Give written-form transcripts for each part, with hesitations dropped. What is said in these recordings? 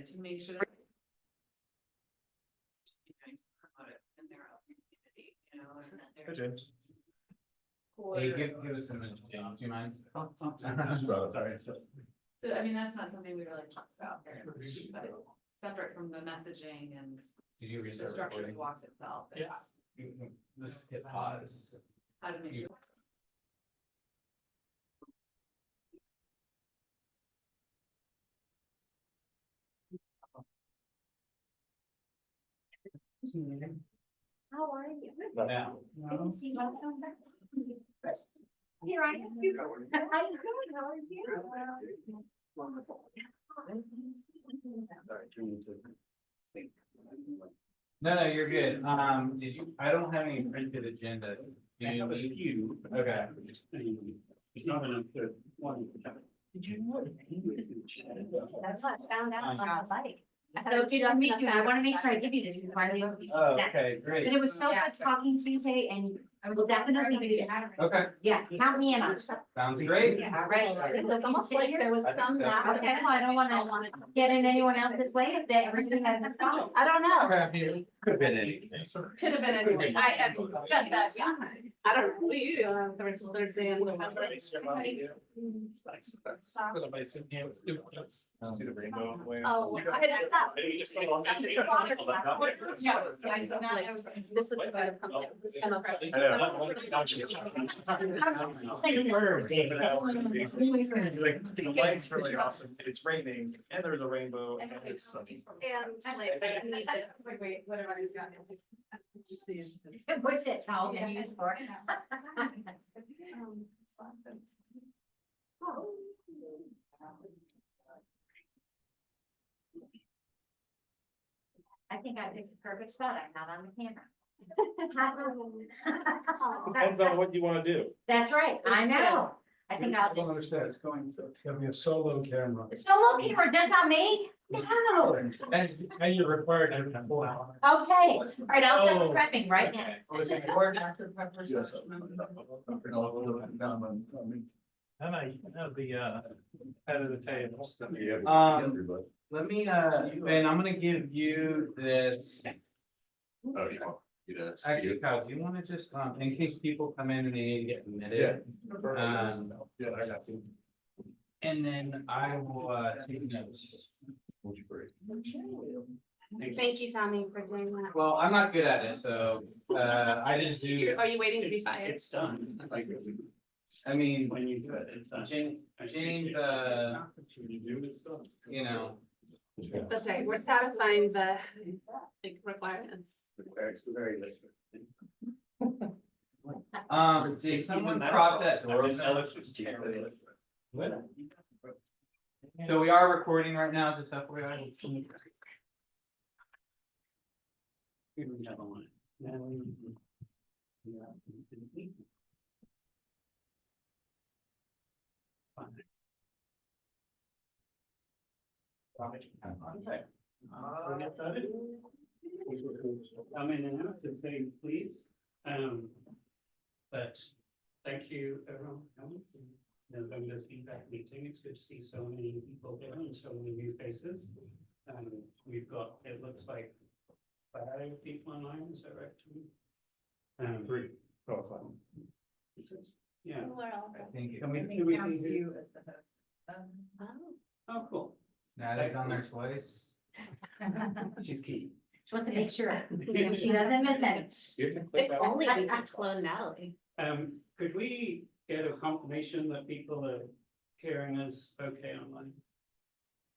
to make sure that promote it in their own community, you know, and that they're just Hey, give us some, do you mind? Sorry. So, I mean, that's not something we really talk about very much, but separate from the messaging and Did you the restart structure of recording? the walks itself, Yeah. it's Just hit pause. how to make sure. How are you? Now. I didn't see my phone back. Here I am. I'm good. How are you? Wonderful. No, you're good. Did you, I don't have any printed agenda. Do I you have a need? few. Okay. It's not enough to one. Did you know? That's what I found out on my bike. So did I meet you? I want to make sure I give you this before I leave. Oh, That- okay, But great. it was so good talking to you today and I was definitely gonna do it. Okay, Yeah, count me in on it. sounds great. Yeah, all right. It's almost like there was I think some. so. Okay, well, I don't wanna get in anyone else's way if they everything has its fault. I don't know. Could have been anything. Could have been anything, I just that, yeah, I don't know, what do you do on Thursday in November? See the rainbow. Oh, I did that. Yeah, I did not, it was, this is this kind of. Like, the lights really awesome, it's raining, and there's a rainbow, and it's sunny. And like, I need to, like, wait, whatever he's got. What's it, towel can use for? I think I picked the perfect spot. I'm not on the camera. Depends on what you wanna do. That's right, I know. I think I'll just, understand, it's going to be a solo camera. solo camera, just on me? No. And you're required to have a full hour. Okay, all right, I'll start prepping right now. Was it before Dr. Pepper? Yes. And I have the head of the table. Let me, Ben, I'm gonna give you this. Oh, you want me to see Actually, it? Kyle, do you wanna just, in case people come in and they need to get admitted? Yeah, I got to. And then I will, take notes. Thank you, Tommy, for doing that. Well, I'm not good at it, so, I just do, Are you waiting to be fired? It's done, like, I mean, when you do it, it's done. James, When you do, it's done. you know, That's right, we're satisfying the like, requirements. It's very late. did someone prop that door open? So we are recording right now, just FYI. Come in and out, to say please, but thank you everyone for coming. November feedback meeting, it's good to see so many people there and so many new faces. We've got, it looks like 5 people online, is that right? 3. Oh, 5. Yeah. Thank you. Can we You as the host. Oh, cool. Natalie's on there twice. She's key. She wants to make sure she doesn't miss it. If only we could clone Natalie. Could we get a confirmation that people are hearing us okay online?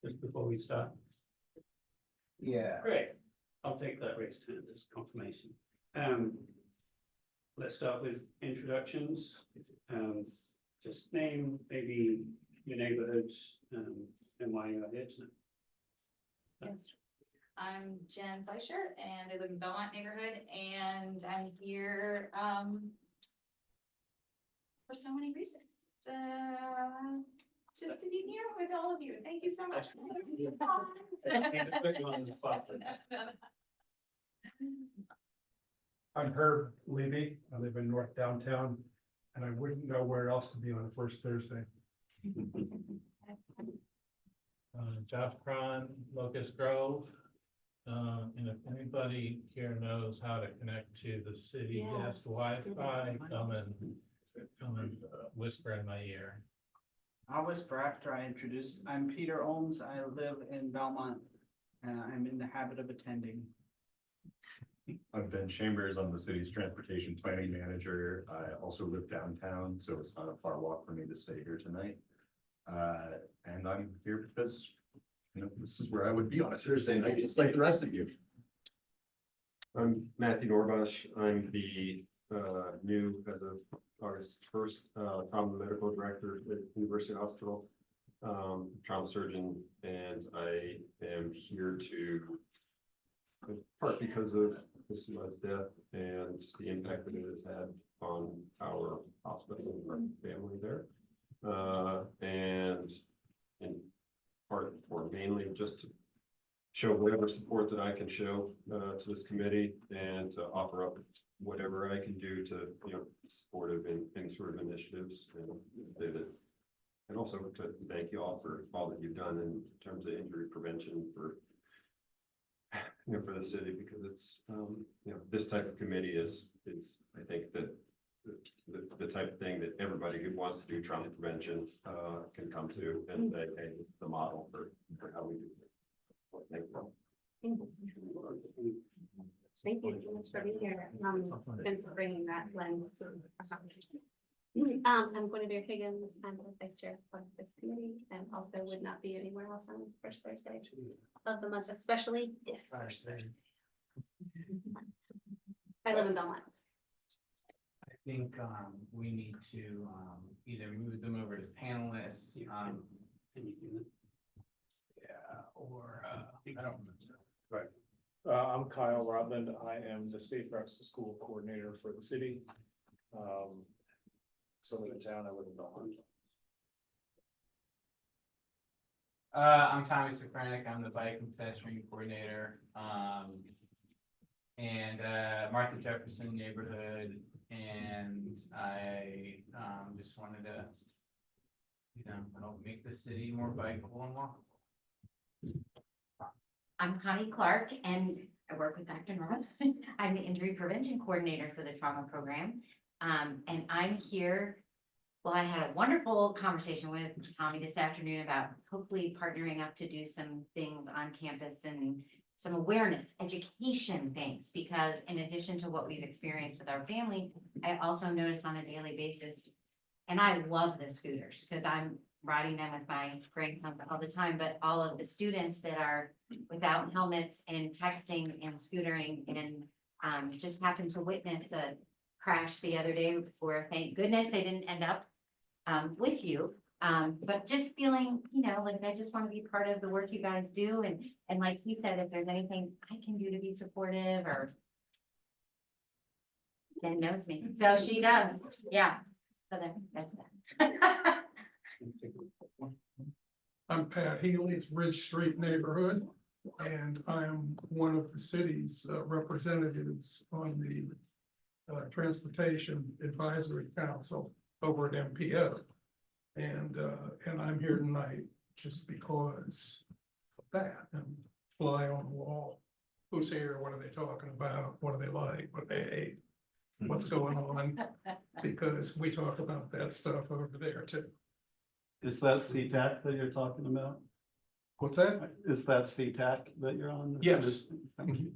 Just before we start. Yeah. Great. I'll take that raised hand as confirmation. Let's start with introductions. Just name, maybe your neighborhoods, and why you're here tonight. Yes. I'm Jen Fleischer and I live in Belmont neighborhood and I'm here for so many reasons. Just to be here with all of you. Thank you so much. I'm Herb Levy. I live in North Downtown, and I wouldn't know where else to be on the first Thursday. Jeff Cron, Locust Grove. And if anybody here knows how to connect to the city Yes. guest Wi-Fi, come and whisper in my ear. I'll whisper after I introduce. I'm Peter Ohms. I live in Belmont and I'm in the habit of attending. I'm Ben Chambers. I'm the city's transportation planning manager. I also live downtown, so it's not a far walk for me to stay here tonight. And I'm here because, you know, this is where I would be on a Thursday night, just like the rest of you. I'm Matthew Norbush. I'm the new, as of August 1st, trauma medical director at University Hospital, trauma surgeon, and I am here to, in part because of Miss death and the impact that it has had on our hospital and our family there. And in part, or mainly just to show whatever support that I can show to this committee and to offer up whatever I can do to, you know, supportive in sort of initiatives and also to thank you all for all that you've done in terms of injury prevention for, you know, for the city, because it's, you know, this type of committee is I think that the type of thing that everybody who wants to do trauma prevention can come to and say, hey, this is the model for how we do this. Thank you. Thank you so much for being here, and for bringing that lens to our conversation. I'm going to be Higgins, I'm the vice chair of this committee, and also would not be anywhere else on the first Thursday of the month, especially this Thursday. I live in Belmont. I think, we need to, either move them over as panelists, yeah, or, I don't. Right. I'm Kyle Rodland. I am the Safe Routes to School coordinator for the city. So in the town, I live in Belmont. I'm Tommy Sokranik. I'm the bike and pedestrian coordinator. And Martha Jefferson neighborhood. And I just wanted to, you know, help make the city more bikeable and walkable. I'm Connie Clark and I work with Dr. Norman. I'm the injury prevention coordinator for the trauma program. And I'm here. Well, I had a wonderful conversation with Tommy this afternoon about hopefully partnering up to do some things on campus and some awareness, education things, because in addition to what we've experienced with our family, I also notice on a daily basis, and I love the scooters because I'm riding them with my grandsons all the time, but all of the students that are without helmets and texting and scootering and just happened to witness a crash the other day where thank goodness they didn't end up with you. But just feeling, you know, like I just want to be part of the work you guys do. And like he said, if there's anything I can do to be supportive, or Jen knows me. So she does. Yeah. So that's that. I'm Pat Healy, it's Ridge Street neighborhood, and I'm one of the city's representatives on the Transportation Advisory Council over at MPO. And I'm here tonight just because of that, and fly on the wall. Who's here? What are they talking about? What do they like? What do they hate? What's going on? Because we talk about that stuff over there too. Is that CTAC that you're talking about? What's that? Is that CTAC that you're on? Yes. Thank you.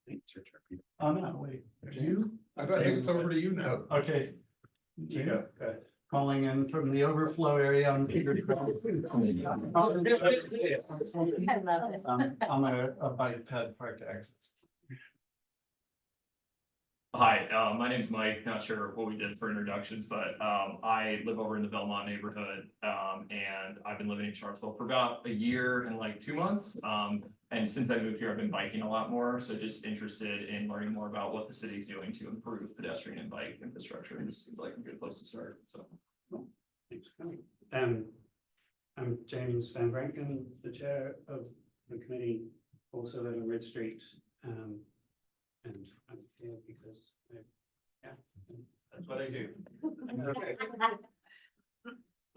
It's your turn. Oh, no, wait. You? I think it's over to you now. Okay. Yeah. Calling in from the overflow area on Peter. I love it. I'm a bike ped park access. Hi, my name's Mike. Not sure what we did for introductions, but I live over in the Belmont neighborhood, and I've been living in Charlottesville for about a year and like 2 months. And since I moved here, I've been biking a lot more. So just interested in learning more about what the city's doing to improve pedestrian and bike infrastructure. And this seems like a good place to start. So. Thanks for coming. I'm James Van Branken, the chair of the committee, also live in Ridge Street. And I'm here because, yeah, that's what I do.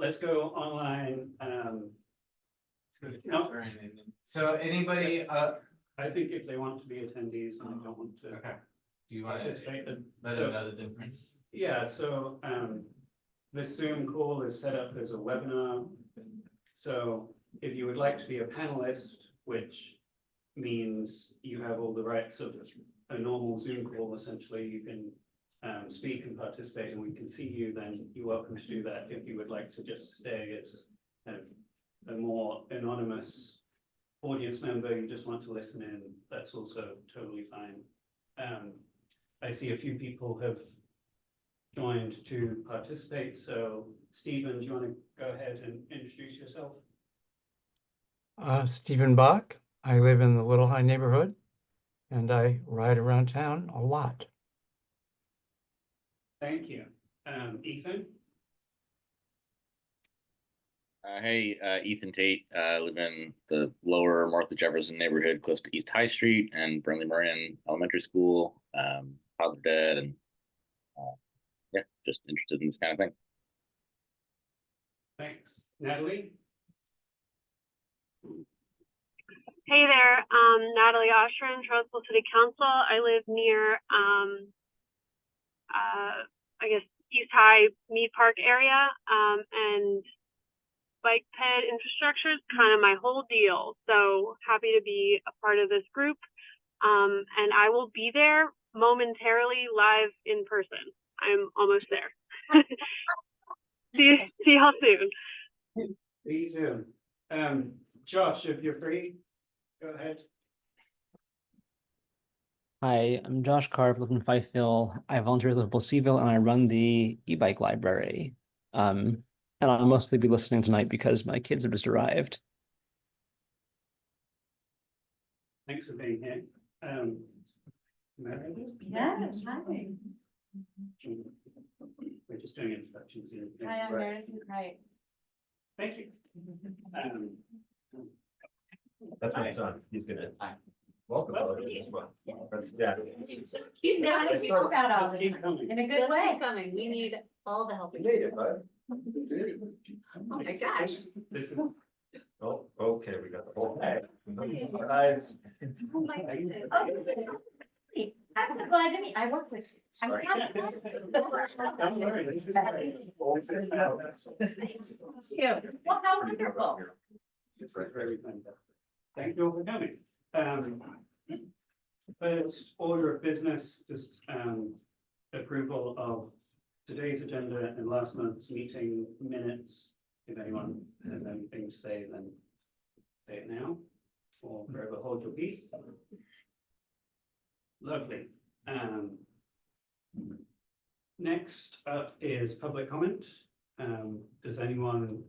let's go online. Let's go to No. Catherine and then- So anybody, I think if they want to be attendees and they don't want to okay, do you want to participate, then- let them know the difference? yeah, so, this Zoom call is set up as a webinar. So if you would like to be a panelist, which means you have all the rights of a normal Zoom call, essentially, you can speak and participate and we can see you, then you're welcome to do that. If you would like to just stay as kind of a more anonymous audience member, you just want to listen in, that's also totally fine. I see a few people have joined to participate, so Stephen, do you want to go ahead and introduce yourself? Stephen Bach. I live in the Little High neighborhood and I ride around town a lot. Thank you. Ethan? Hey, Ethan Tate, live in the lower Martha Jefferson neighborhood close to East High Street and Burnley Moran Elementary School. Father dead and yeah, just interested in this kind of thing. Thanks. Natalie? Hey there, Natalie Oshrin, Charlottesville City Council. I live near, I guess, East High Mead Park area, and bike ped infrastructure is kind of my whole deal. So happy to be a part of this group. And I will be there momentarily live in person. I'm almost there. see y'all soon. See you soon. Josh, if you're free, go ahead. Hi, I'm Josh Karp, live in Fifeville. I volunteer at Seville and I run the e-bike library. And I'll mostly be listening tonight because my kids have just arrived. Thanks for being here. Meredith? Yes, hi. We're just doing introductions here. Hi, I'm Right. Meredith. Right. Thank you. That's my son, he's gonna. Welcome. As well. That's, yeah. You know, I think about all this in a good way. Keep coming. We need all the help. We made it, bud. Oh my gosh. This is. Oh, okay, we got the whole bag. Guys. Oh my goodness. Oh, I'm so glad to meet, I work with. I'm Sorry. kind of- Don't worry, this is great. Nice to meet you. Well, how wonderful. It's very fantastic. Thank you all for coming. First order of business, just approval of today's agenda and last month's meeting minutes. If anyone has anything to say, then say it now or forever hold your peace. Lovely. Next up is public comment. Has anyone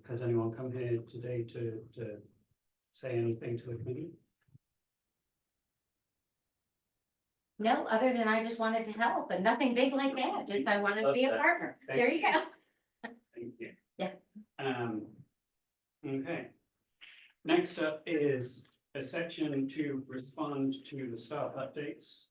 come here today to say anything to the committee? No, other than I just wanted to help, and nothing big like that, just I wanted to be a partner. There you go. Thank you. Yeah. Okay. Next up is a section to respond to the staff updates.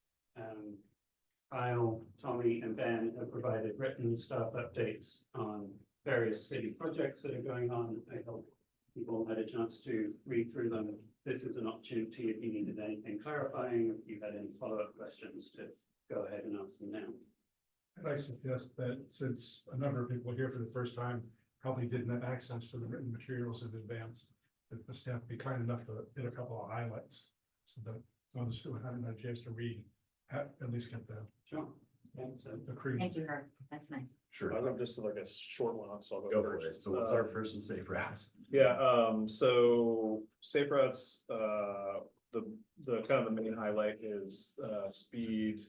Kyle, Tommy, and Ben have provided written staff updates on various city projects that are going on. I hope people had a chance to read through them. This is an opportunity if you needed anything clarifying, if you had any follow-up questions, to go ahead and ask them now. And I suggest that since a number of people here for the first time probably didn't have access to the written materials in advance, that the staff be kind enough to hit a couple of highlights so that those who haven't had a chance to read at least get the. Sure. Thanks. The cream. Thank you, Herb. That's nice. Sure. I'm just like a short one, so I'll Go for it. So we'll start first with safe routes. Yeah, so safe routes, the kind of the main highlight is speed.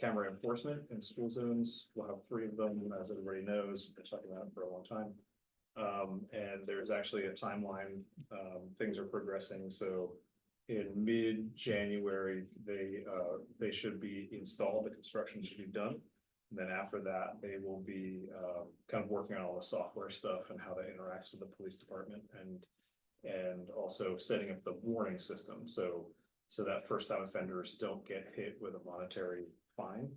Camera enforcement in school zones. We'll have 3 of them, as everybody knows, we've been talking about it for a long time. And there's actually a timeline, things are progressing, so in mid-January, they should be installed, the construction should be done. And then after that, they will be kind of working on all the software stuff and how that interacts with the police department and also setting up the warning system. So that first time offenders don't get hit with a monetary fine.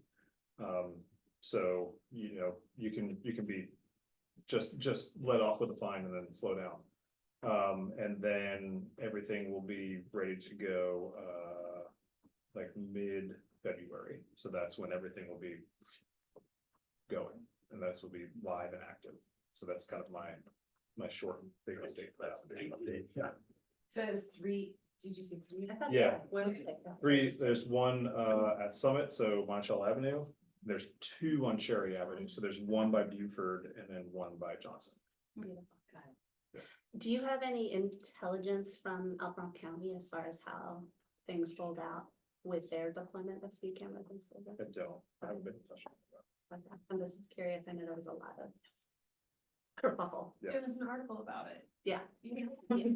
So, you know, you can be just let off with a fine and then slow down. And then everything will be ready to go, like mid-February. So that's when everything will be going, and this will be live and active. So that's kind of my short and big update. That's a big update. Yeah. So it was 3, did you say 3? I thought Yeah. there were one, like, 3, there's one at Summit, so Monticello Avenue. There's 2 on Cherry Avenue. So there's one by Buford and then one by Johnson. Do you have any intelligence from Elbron County as far as how things rolled out with their deployment of speed cameras and so on? I haven't been in touch with them. Okay, I'm just curious. I know there was a lot of kerfuffle. Yeah. There was an article about it. Yeah. You Yeah.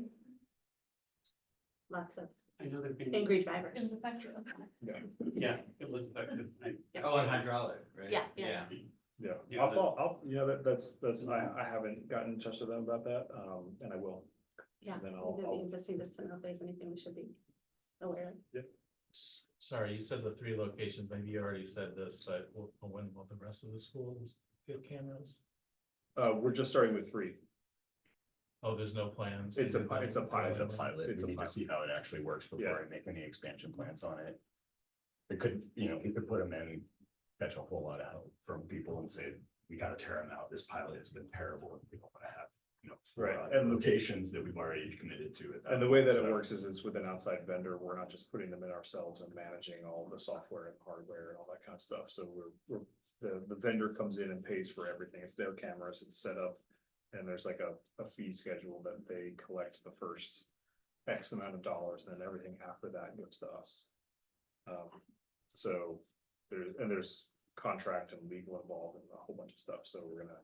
Lots of I know there've been. angry drivers. It was effective. Yeah, it was effective. Oh, and hydraulic, right? Yeah, yeah. Yeah, Yeah, I'll, that's, I haven't gotten in touch with them about that, and I will. Yeah, And then it'd be I'll, interesting just to know if there's anything we should be aware of. Sorry, you said the 3 locations, maybe you already said this, but when will the rest of the schools get cameras? we're just starting with 3. Oh, there's no plans? It's a pilot. It's a pilot. It's a We need to pilot. see how it actually works before Yeah. I make any expansion plans on it. It could, we could put them in, catch a whole lot out from people and say, we gotta tear them out. This pilot has been terrible and we don't wanna have, 4 Right, other and- locations that we've already committed to at that And the way point, that it so- works is it's with an outside vendor. We're not just putting them in ourselves and managing all the software and hardware and all that kind of stuff. So the vendor comes in and pays for everything. It's their cameras, it's set up. And there's like a fee schedule that they collect the first X amount of dollars, and then everything after that goes to us. So there's contract and legal involved and a whole bunch of stuff. So we're gonna,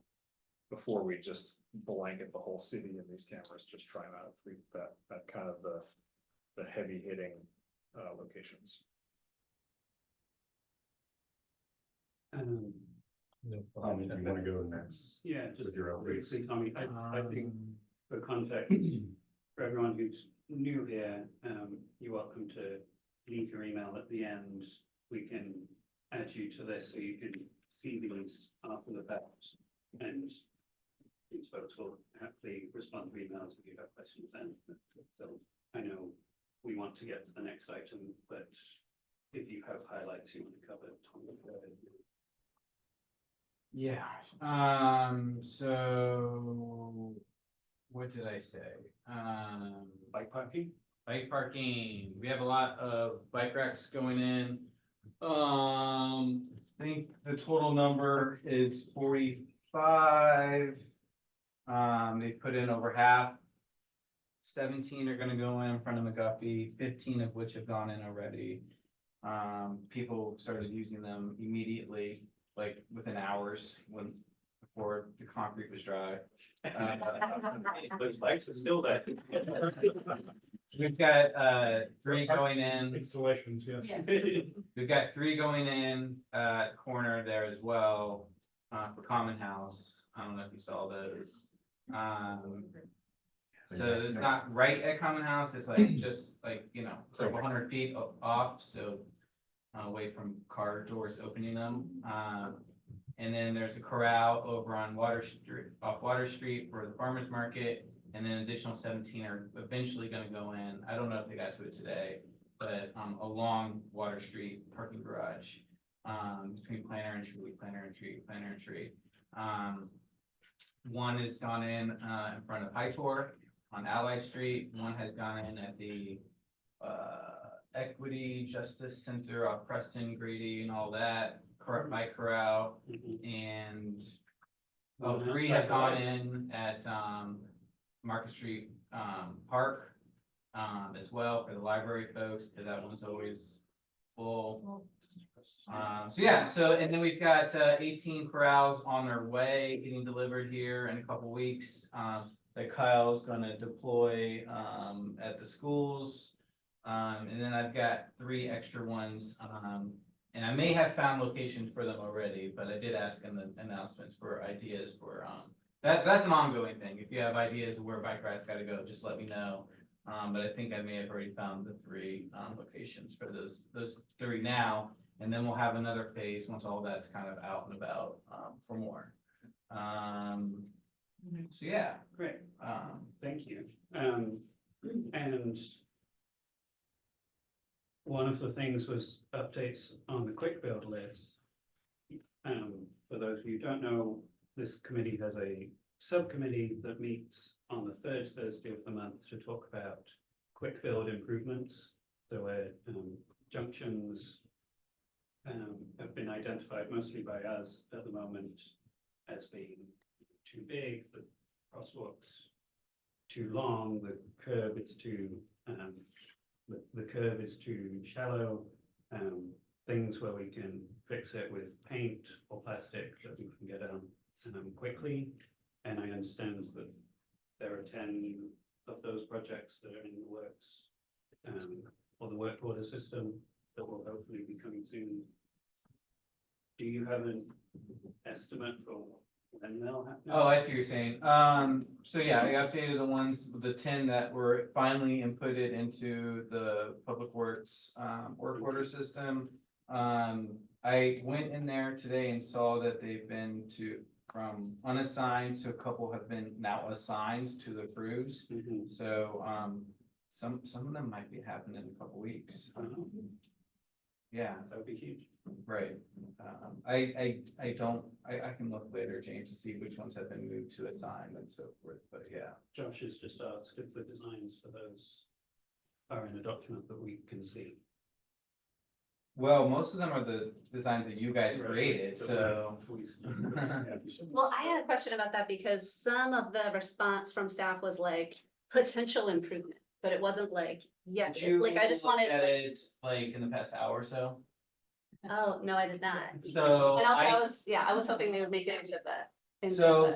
before we just blanket the whole city in these cameras, just try not to treat that kind of the heavy hitting locations. No You problem. wanna go next? Yeah, just With your updates. briefly, I think for context, for everyone who's new here, you're welcome to leave your email at the end. We can add you to this so you can see these after the fact. And these folks will happily respond to emails if you have questions then. So I know we want to get to the next item, but if you have highlights you want to cover, Tom, go ahead. Yeah, so what did I say? Bike parking? Bike parking, we have a lot of bike racks going in. I think the total number is 45. They've put in over half. 17 are gonna go in front of McGuffey, 15 of which have gone in already. People started using them immediately, like within hours before the concrete was dry. Those bikes are still there. We've got 3 going in. Installations, yes. We've got 3 going in corner there as well for Common House. I don't know if you saw those. So it's not right at Common House. It's like just like a couple 100 feet off. So away from car doors opening them. And then there's a corral over on off Water Street for the farmer's market. And then additional 17 are eventually gonna go in. I don't know if they got to it today, but along Water Street parking garage, between Planter and Street. One has gone in front of High Tour on Allied Street. One has gone in at the Equity Justice Center off Preston, Grady and all that, by Corral. And 3 have gone in at Market Street Park as well for the library folks, because that one's always full. And then we've got 18 corrals on their way, getting delivered here in a couple weeks. That Kyle's gonna deploy at the schools. And then I've got 3 extra ones. And I may have found locations for them already, but I did ask in the announcements for ideas for that's an ongoing thing. If you have ideas of where bike rides gotta go, just let me know. But I think I may have already found the 3 locations for those 3 now. And then we'll have another phase once all that's kind of out and about for more. So, yeah, Great, um, thank you. And one of the things was updates on the quick build list. For those of you who don't know, this committee has a subcommittee that meets on the third Thursday of the month to talk about quick build improvements. So where junctions have been identified mostly by us at the moment as being too big, the crosswalks too long, the curb is too the curve is too shallow. Things where we can fix it with paint or plastic that we can get on quickly. And I understand that there are 10 of those projects that are in the works for the work order system that will hopefully be coming soon. Do you have an estimate for when they'll happen? oh, I see what you're saying. So yeah, I updated the ones, the 10 that were finally inputted into the Public Works, work order system. I went in there today and saw that they've been from unassigned to a couple have been now assigned to the crews. So, some of them might be happening in a couple weeks. Yeah, That would be huge. right. I can look later, James, to see which ones have been moved to assigned and so forth, but yeah. Josh has just asked if the designs for those are in a document that we can see. Well, most of them are the designs that you guys created, so. Well, I had a question about that because some of the response from staff was like potential improvement, but it wasn't like, yeah, Did you like I just wanted. look at it like in the past hour or so? Oh, no, I did not. So And also I was hoping they would make it into the. So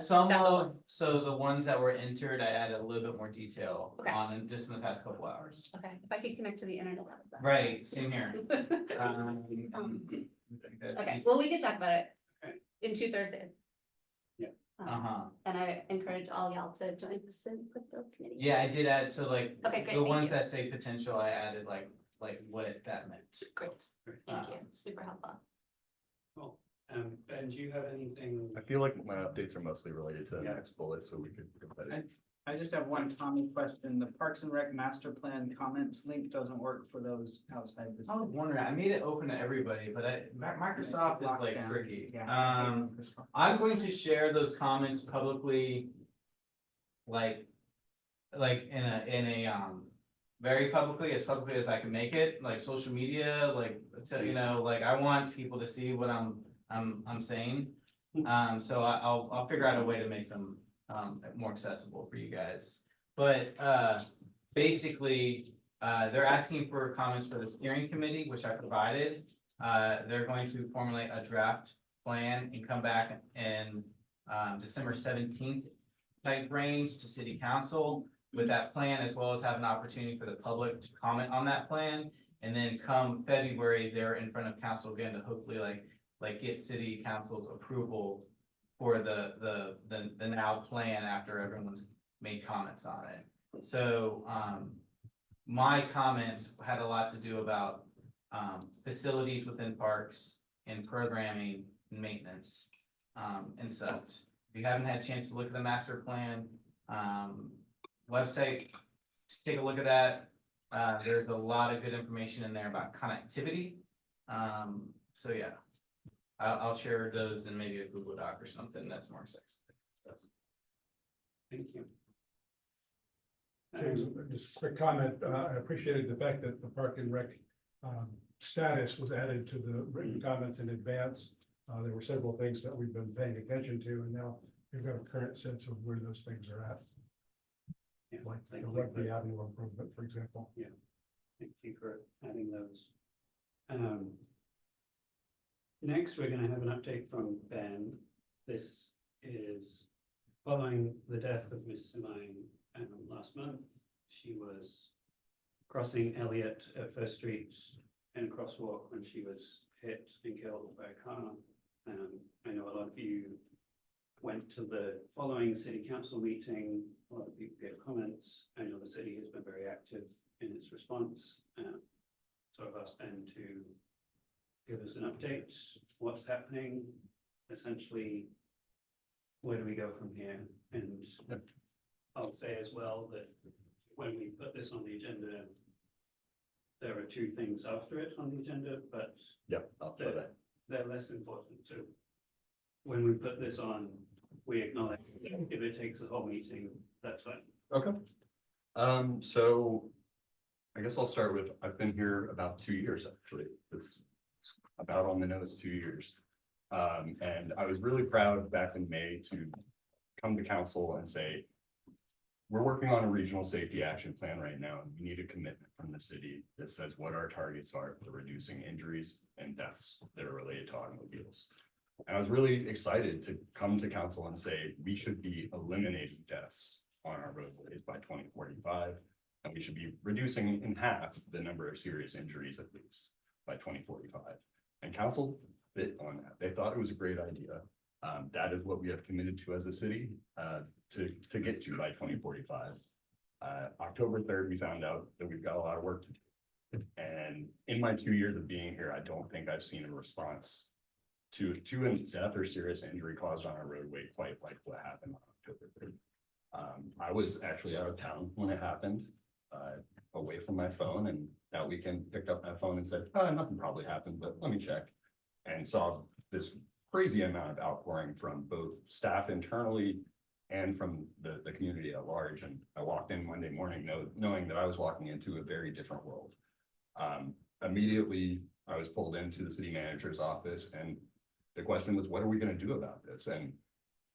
the ones that were entered, I added a little bit more detail Okay. on in just in the past couple hours. Okay, if I could connect to the internet. that would be Right, same here. Okay, well, we can talk about it in 2 Thursdays. Yeah. And I encourage all y'all to join the Quick Build Committee. Yeah, I did add, so like, Okay, great, the thank ones you. that say potential, I added like what that meant. Great, thank you, super helpful. Cool. Ben, do you have anything? I feel like my updates are mostly related to the next bullet, so we could go ahead. I just have one Tommy question. The Parks and Rec master plan comments link doesn't work for those outside this. I was wondering, I made it open to everybody, but Microsoft is like Lockdown. tricky. Yeah. I'm going to share those comments publicly. Like in a very publicly as I can make it, like social media, like, like I want people to see what I'm saying. So I'll figure out a way to make them more accessible for you guys. But basically, they're asking for comments for the steering committee, which I provided. They're going to formulate a draft plan and come back in December 17th type range to city council with that plan, as well as have an opportunity for the public to comment on that plan. And then come February, they're in front of council again to hopefully like get city council's approval for the now plan after everyone's made comments on it. So my comments had a lot to do about facilities within parks and programming and maintenance and such. If you haven't had a chance to look at the master plan website, just take a look at that. There's a lot of good information in there about connectivity. So yeah, I'll share those in maybe a Google Doc or something that's more accessible. Thank you. Just a quick comment, I appreciated the fact that the Park and Rec status was added to the written comments in advance. There were several things that we've been paying attention to, and now we've got a current sense of where those things are at. Yeah, Like thank the you. Rugby Avenue improvement, for example. Yeah, thank you for adding those. Next, we're going to have an update from Ben. This is following the death of Miss Simine last month. She was crossing Elliott at First Street in a crosswalk when she was hit and killed by a car. I know a lot of you went to the following city council meeting. A lot of people gave comments. I know the city has been very active in its response. So I've asked Ben to give us an update, what's happening. Essentially, where do we go from here? And I'll say as well that when we put this on the agenda, there are two things after it on the agenda, but Yep, I'll throw that. they're less important. So when we put this on, we acknowledge if it takes a whole meeting, that's fine. Okay. So I guess I'll start with, I've been here about 2 years, actually. It's about on the nose 2 years. And I was really proud back in May to come to council and say, we're working on a regional safety action plan right now, and we need a commitment from the city that says what our targets are for reducing injuries and deaths that are related to automobiles. And I was really excited to come to council and say, we should be eliminating deaths on our roadways by 2045. And we should be reducing in half the number of serious injuries at least by 2045. And council bit on that. They thought it was a great idea. That is what we have committed to as a city to get to by 2045. October 3rd, we found out that we've got a lot of work to do. And in my 2 years of being here, I don't think I've seen a response to a death or serious injury caused on our roadway quite like what happened on October 3rd. I was actually out of town when it happened, away from my phone, and that weekend picked up my phone and said, oh, nothing probably happened, but let me check. And saw this crazy amount of outpouring from both staff internally and from the community at large. And I walked in Monday morning knowing that I was walking into a very different world. Immediately, I was pulled into the city manager's office, and the question was, what are we going to do about this? And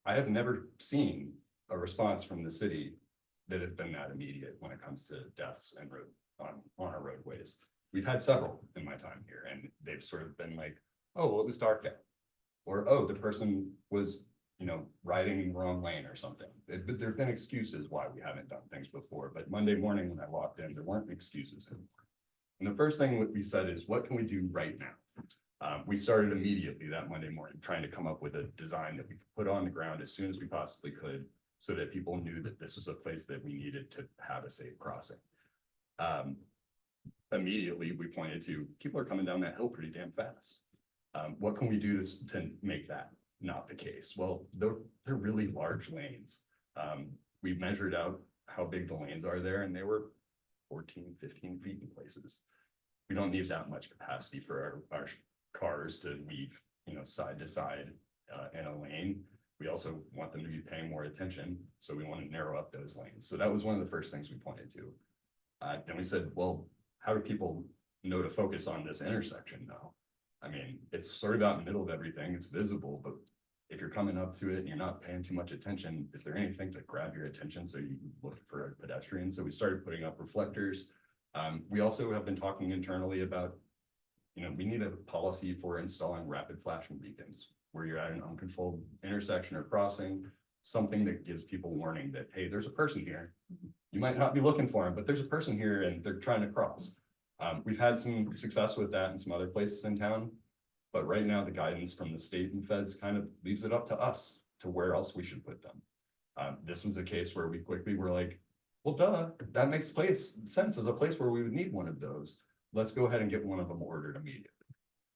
I have never seen a response from the city that has been that immediate when it comes to deaths and on our roadways. We've had several in my time here, and they've sort of been like, oh, well, it was dark out, or oh, the person was, riding in the wrong lane or something. But there've been excuses why we haven't done things before. But Monday morning when I walked in, there weren't excuses anymore. And the first thing that we said is, what can we do right now? We started immediately that Monday morning trying to come up with a design that we could put on the ground as soon as we possibly could, so that people knew that this was a place that we needed to have a safe crossing. Immediately, we pointed to, people are coming down that hill pretty damn fast. What can we do to make that not the case? Well, they're really large lanes. We measured out how big the lanes are there, and they were 14, 15 feet in places. We don't need that much capacity for our cars to weave, side to side in a lane. We also want them to be paying more attention, so we want to narrow up those lanes. So that was one of the first things we pointed to. Then we said, well, how do people know to focus on this intersection now? I mean, it's sort of out in the middle of everything, it's visible, but if you're coming up to it and you're not paying too much attention, is there anything to grab your attention so you look for a pedestrian? So we started putting up reflectors. We also have been talking internally about, we need a policy for installing rapid flashing beacons where you're at an uncontrolled intersection or crossing, something that gives people warning that, hey, there's a person here. You might not be looking for him, but there's a person here and they're trying to cross. We've had some success with that in some other places in town, but right now the guidance from the state and feds kind of leaves it up to us to where else we should put them. This was a case where we quickly were like, well, duh, that makes sense as a place where we would need one of those. Let's go ahead and get one of them ordered immediately.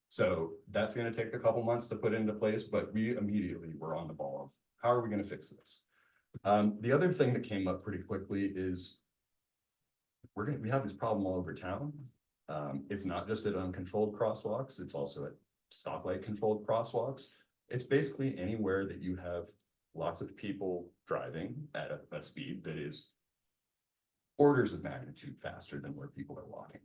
So that's going to take a couple months to put into place, but we immediately were on the ball of how are we going to fix this? The other thing that came up pretty quickly is we have this problem all over town. It's not just at uncontrolled crosswalks, it's also at stoplight controlled crosswalks. It's basically anywhere that you have lots of people driving at a speed that is orders of magnitude faster than where people are walking.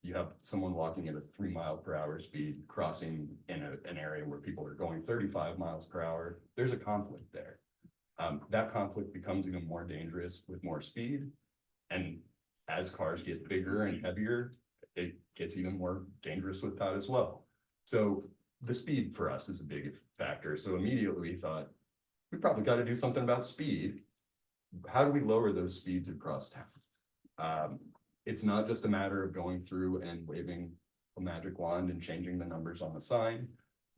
You have someone walking at a 3 mile per hour speed crossing in an area where people are going 35 miles per hour. There's a conflict there. That conflict becomes even more dangerous with more speed. And as cars get bigger and heavier, it gets even more dangerous with that as well. So the speed for us is a big factor. So immediately we thought, we probably got to do something about speed. How do we lower those speeds across town? It's not just a matter of going through and waving a magic wand and changing the numbers on the sign.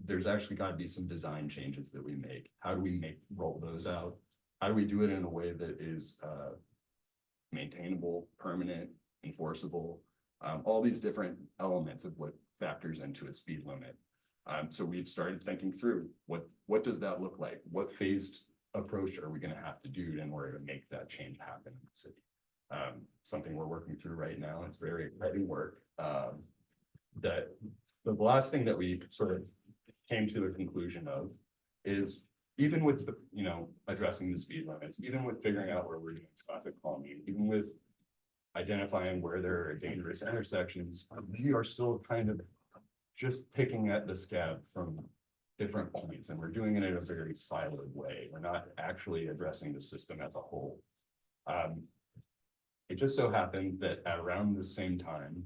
There's actually got to be some design changes that we make. How do we roll those out? How do we do it in a way that is maintainable, permanent, enforceable? All these different elements of what factors into a speed limit. So we've started thinking through what does that look like? What phased approach are we gonna have to do in order to make that change happen in the city? Something we're working through right now. It's very exciting work. That the last thing that we sort of came to a conclusion of is even with the, you know, addressing the speed limits, even with figuring out where we're doing traffic calming, even with identifying where there are dangerous intersections, we are still kind of just picking at the scab from different points, and we're doing it in a very siloed way. We're not actually addressing the system as a whole. It just so happened that at around the same time,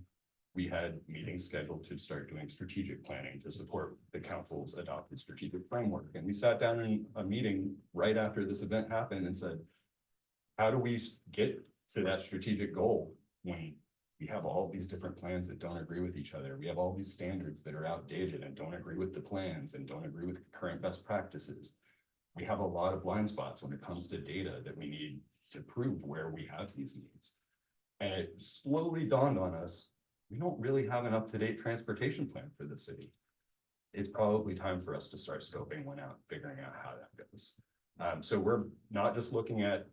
we had meetings scheduled to start doing strategic planning to support the council's adopted strategic framework. And we sat down in a meeting right after this event happened and said, how do we get to that strategic goal when we have all these different plans that don't agree with each other? We have all these standards that are outdated and don't agree with the plans and don't agree with current best practices. We have a lot of blind spots when it comes to data that we need to prove where we have these needs. And it slowly dawned on us, we don't really have an up-to-date transportation plan for the city. It's probably time for us to start scoping one out, figuring out how that goes. So we're not just looking at,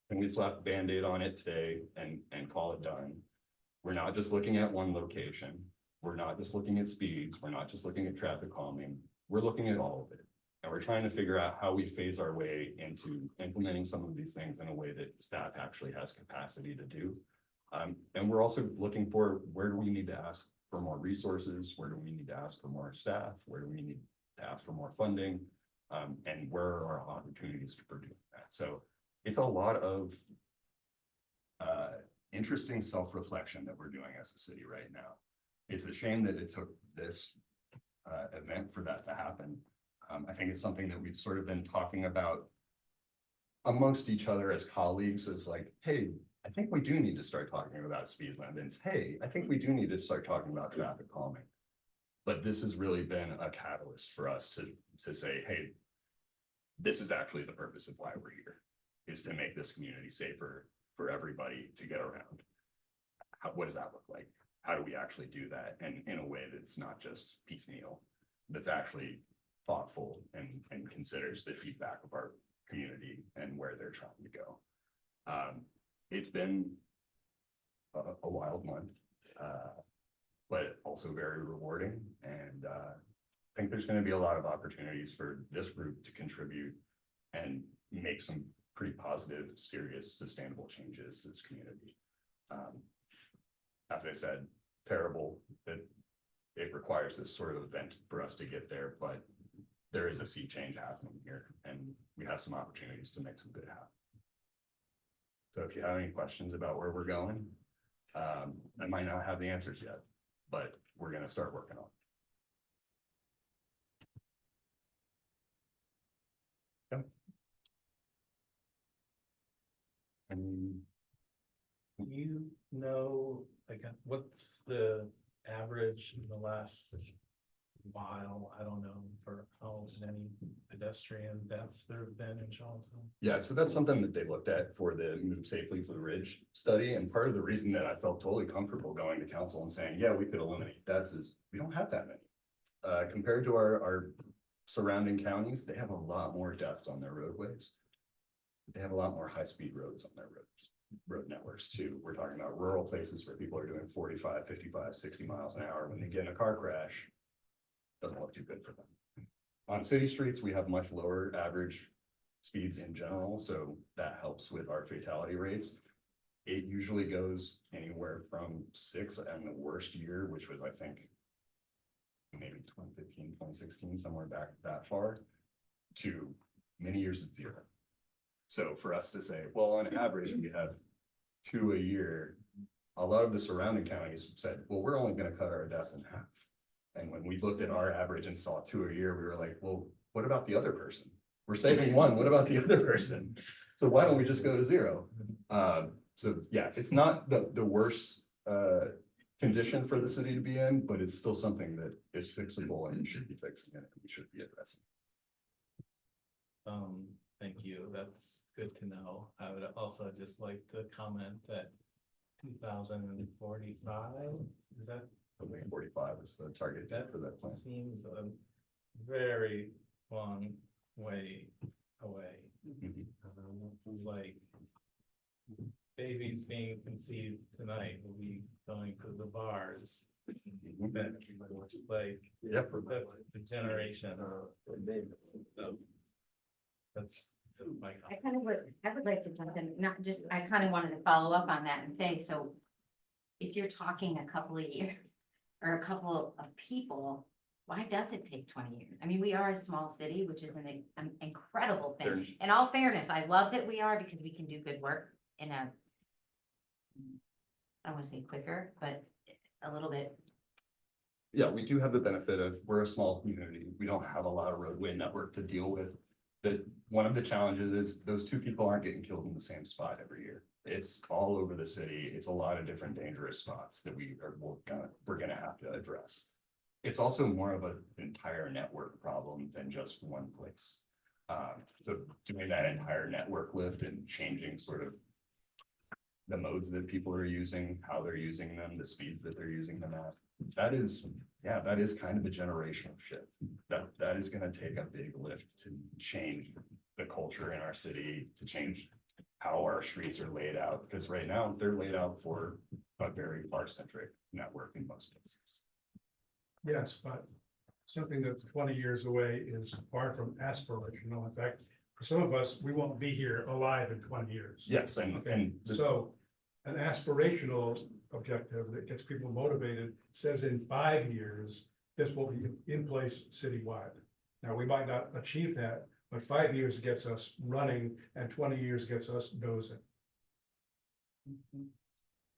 can we slap a Band-Aid on it today and call it done? We're not just looking at one location. We're not just looking at speeds. We're not just looking at traffic calming. We're looking at all of it. And we're trying to figure out how we phase our way into implementing some of these things in a way that staff actually has capacity to do. And we're also looking for, where do we need to ask for more resources? Where do we need to ask for more staff? Where do we need to ask for more funding? And where are our opportunities for doing that? So it's a lot of interesting self-reflection that we're doing as a city right now. It's a shame that it took this event for that to happen. I think it's something that we've sort of been talking about amongst each other as colleagues, as like, hey, I think we do need to start talking about speed limits. Hey, I think we do need to start talking about traffic calming. But this has really been a catalyst for us to say, hey, this is actually the purpose of why we're here, is to make this community safer for everybody to get around. What does that look like? How do we actually do that? And in a way that's not just piecemeal, that's actually thoughtful and considers the feedback of our community and where they're trying to go. It's been a wild month, but also very rewarding. And I think there's going to be a lot of opportunities for this group to contribute and make some pretty positive, serious, sustainable changes to this community. As I said, terrible that it requires this sort of event for us to get there, but there is a sea change happening here, and we have some opportunities to make some good happen. So if you have any questions about where we're going, I might not have the answers yet, but we're going to start working on it. Yep. And You know, like, what's the average in the last while, I don't know, for how many pedestrian deaths there have been in Charlottesville? yeah, so that's something that they looked at for the Move Safely for the Ridge study. And part of the reason that I felt totally comfortable going to council and saying, yeah, we could eliminate deaths is we don't have that many. Compared to our surrounding counties, they have a lot more deaths on their roadways. They have a lot more high-speed roads on their road networks too. We're talking about rural places where people are doing 45, 55, 60 miles an hour. When they get in a car crash, doesn't look too good for them. On city streets, we have much lower average speeds in general, so that helps with our fatality rates. It usually goes anywhere from 6 in the worst year, which was, I think, maybe 2015, 2016, somewhere back that far, to many years of 0. So for us to say, well, on average, we have 2 a year, a lot of the surrounding counties said, well, we're only going to cut our deaths in half. And when we looked at our average and saw 2 a year, we were like, well, what about the other person? We're saving 1, what about the other person? So why don't we just go to 0? So yeah, it's not the worst condition for the city to be in, but it's still something that is fixable and should be fixing it, and we should be addressing. Thank you. That's good to know. I would also just like to comment that 2045, is that? 45 is the target for that plan. Seems a very long way away. Mhm. Like babies being conceived tonight will be going to the bars. That, like, Yep. that's the generation of. That's my. I would like to jump in, not just, I kind of wanted to follow up on that and say, so if you're talking a couple of years or a couple of people, why does it take 20 years? I mean, we are a small city, which is an incredible thing. There's- In all fairness, I love that we are because we can do good work in a, I don't want to say quicker, but a little bit. Yeah, we do have the benefit of, we're a small community. We don't have a lot of roadway network to deal with. One of the challenges is those two people aren't getting killed in the same spot every year. It's all over the city. It's a lot of different dangerous spots that we're gonna have to address. It's also more of an entire network problem than just one place. So doing that entire network lift and changing sort of the modes that people are using, how they're using them, the speeds that they're using them at. That is kind of a generational shift. That is gonna take a big lift to change the culture in our city, to change how our streets are laid out, because right now they're laid out for a very car-centric network in most places. Yes, but something that's 20 years away is far from aspirational. In fact, for some of us, we won't be here alive in 20 years. Yes, and So an aspirational objective that gets people motivated says in 5 years, this will be in place citywide. Now, we might not achieve that, but 5 years gets us running and 20 years gets us dozing.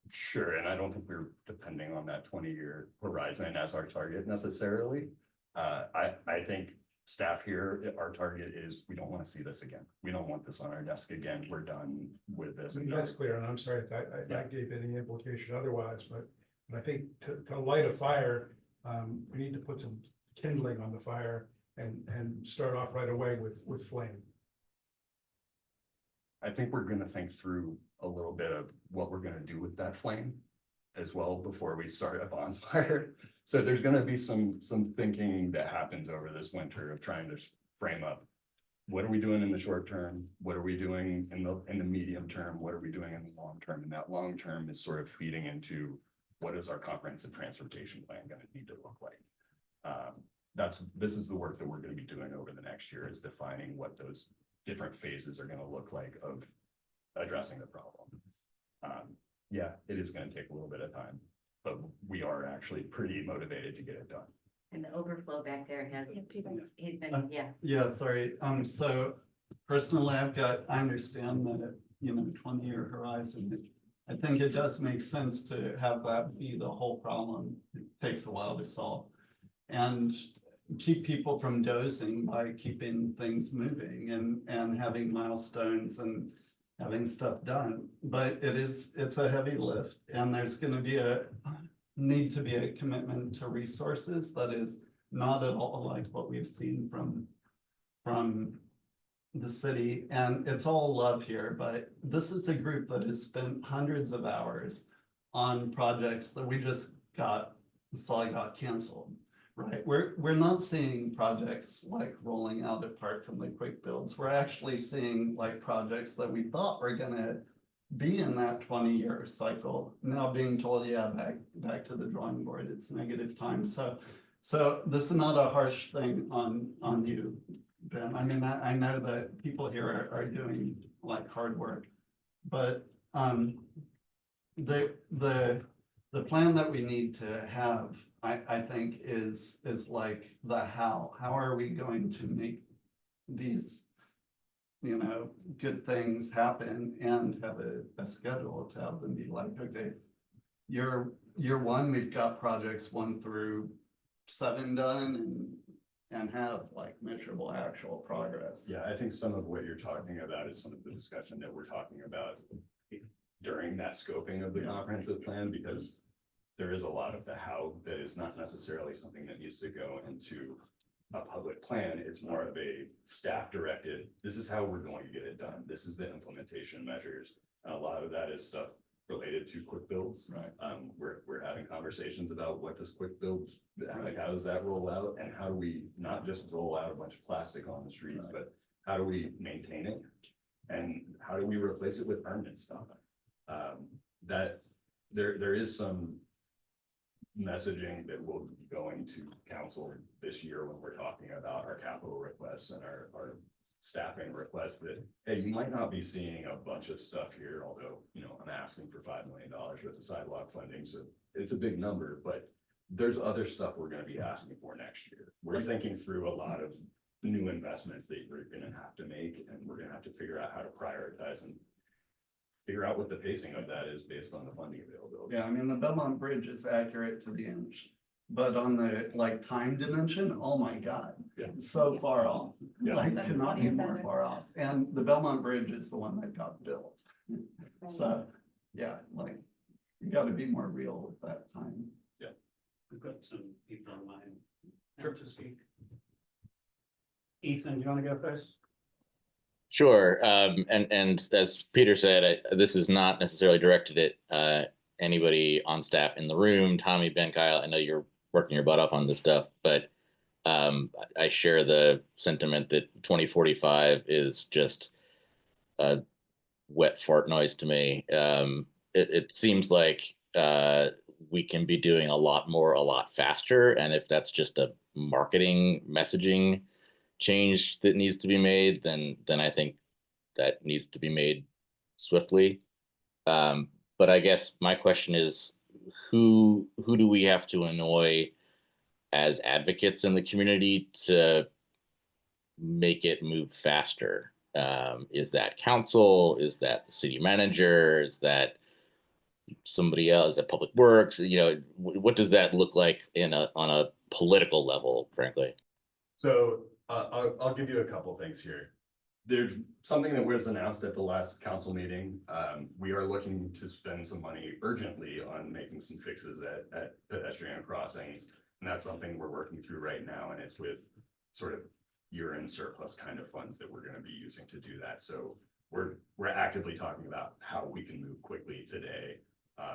Sure, and I don't think we're depending on that 20-year horizon as our target necessarily. I think staff here, our target is, we don't want to see this again. We don't want this on our desk again. We're done with this. That's clear, and I'm sorry if I gave any implication otherwise, but I think to light a fire, we need to put some kindling on the fire and start off right away with flame. I think we're gonna think through a little bit of what we're gonna do with that flame as well before we start a bonfire. So there's gonna be some thinking that happens over this winter of trying to frame up. What are we doing in the short term? What are we doing in the medium term? What are we doing in the long term? And that long term is sort of feeding into what is our comprehensive transportation plan gonna need to look like? This is the work that we're gonna be doing over the next year, is defining what those different phases are gonna look like of addressing the problem. Yeah, it is gonna take a little bit of time, but we are actually pretty motivated to get it done. And the overflow back there has, he's been, yeah. Yeah, sorry. So personally, I understand that, 20-year horizon. I think it does make sense to have that be the whole problem. It takes a while to solve. And keep people from dozing by keeping things moving and having milestones and having stuff done. But it's a heavy lift, and there's gonna be need to be a commitment to resources that is not at all like what we've seen from the city. And it's all love here, but this is a group that has spent hundreds of hours on projects that we just got canceled. Right, we're not seeing projects like rolling out apart from the quick builds. We're actually seeing like projects that we thought were gonna be in that 20-year cycle, now being told, yeah, back to the drawing board, it's negative time. So this is not a harsh thing on you, Ben. I mean, I know that people here are doing like hard work, but the plan that we need to have, I think is like the how. How are we going to make these, good things happen and have a schedule to have them be like, okay, year one, we've got projects 1 through 7 done and have like measurable actual progress. Yeah, I think some of what you're talking about is some of the discussion that we're talking about during that scoping of the comprehensive plan, because there is a lot of the how that is not necessarily something that needs to go into a public plan. It's more of a staff directed, this is how we're going to get it done. This is the implementation measures. And a lot of that is stuff related to quick builds. Right. We're having conversations about what does quick builds, like how does that roll out? And how do we not just roll out a bunch of plastic on the streets, but how do we maintain it? And how do we replace it with permanent stuff? That there is some messaging that will be going to council this year when we're talking about our capital requests and our staffing requests that, hey, you might not be seeing a bunch of stuff here, although, you know, I'm asking for $5 million with the sidewalk funding, so it's a big number, but there's other stuff we're gonna be asking for next year. We're thinking through a lot of new investments that we're gonna have to make, and we're gonna have to figure out how to prioritize and figure out what the pacing of that is based on the funding availability. Yeah, I mean, the Belmont Bridge is accurate to the inch, but on the like time dimension, oh my God. Yeah. It's so far off, Yeah. like could not be more far off. And the Belmont Bridge is the one that got built. So, yeah, like, you gotta be more real with that time. We've got some people online. Sure to speak. Ethan, do you want to go first? Sure, and as Peter said, this is not necessarily directed at anybody on staff in the room. Tommy, Ben, Kyle, I know you're working your butt off on this stuff, but I share the sentiment that 2045 is just a wet fart noise to me. It seems like we can be doing a lot more, a lot faster, and if that's just a marketing messaging change that needs to be made, then I think that needs to be made swiftly. But I guess my question is, who do we have to annoy as advocates in the community to make it move faster? Is that council? Is that the city manager? Is that somebody else at Public Works? You know, what does that look like on a political level, frankly? So I'll give you a couple things here. There's something that was announced at the last council meeting. We are looking to spend some money urgently on making some fixes at pedestrian crossings. And that's something we're working through right now, and it's with sort of year-end surplus kind of funds that we're going to be using to do that. So we're actively talking about how we can move quickly today.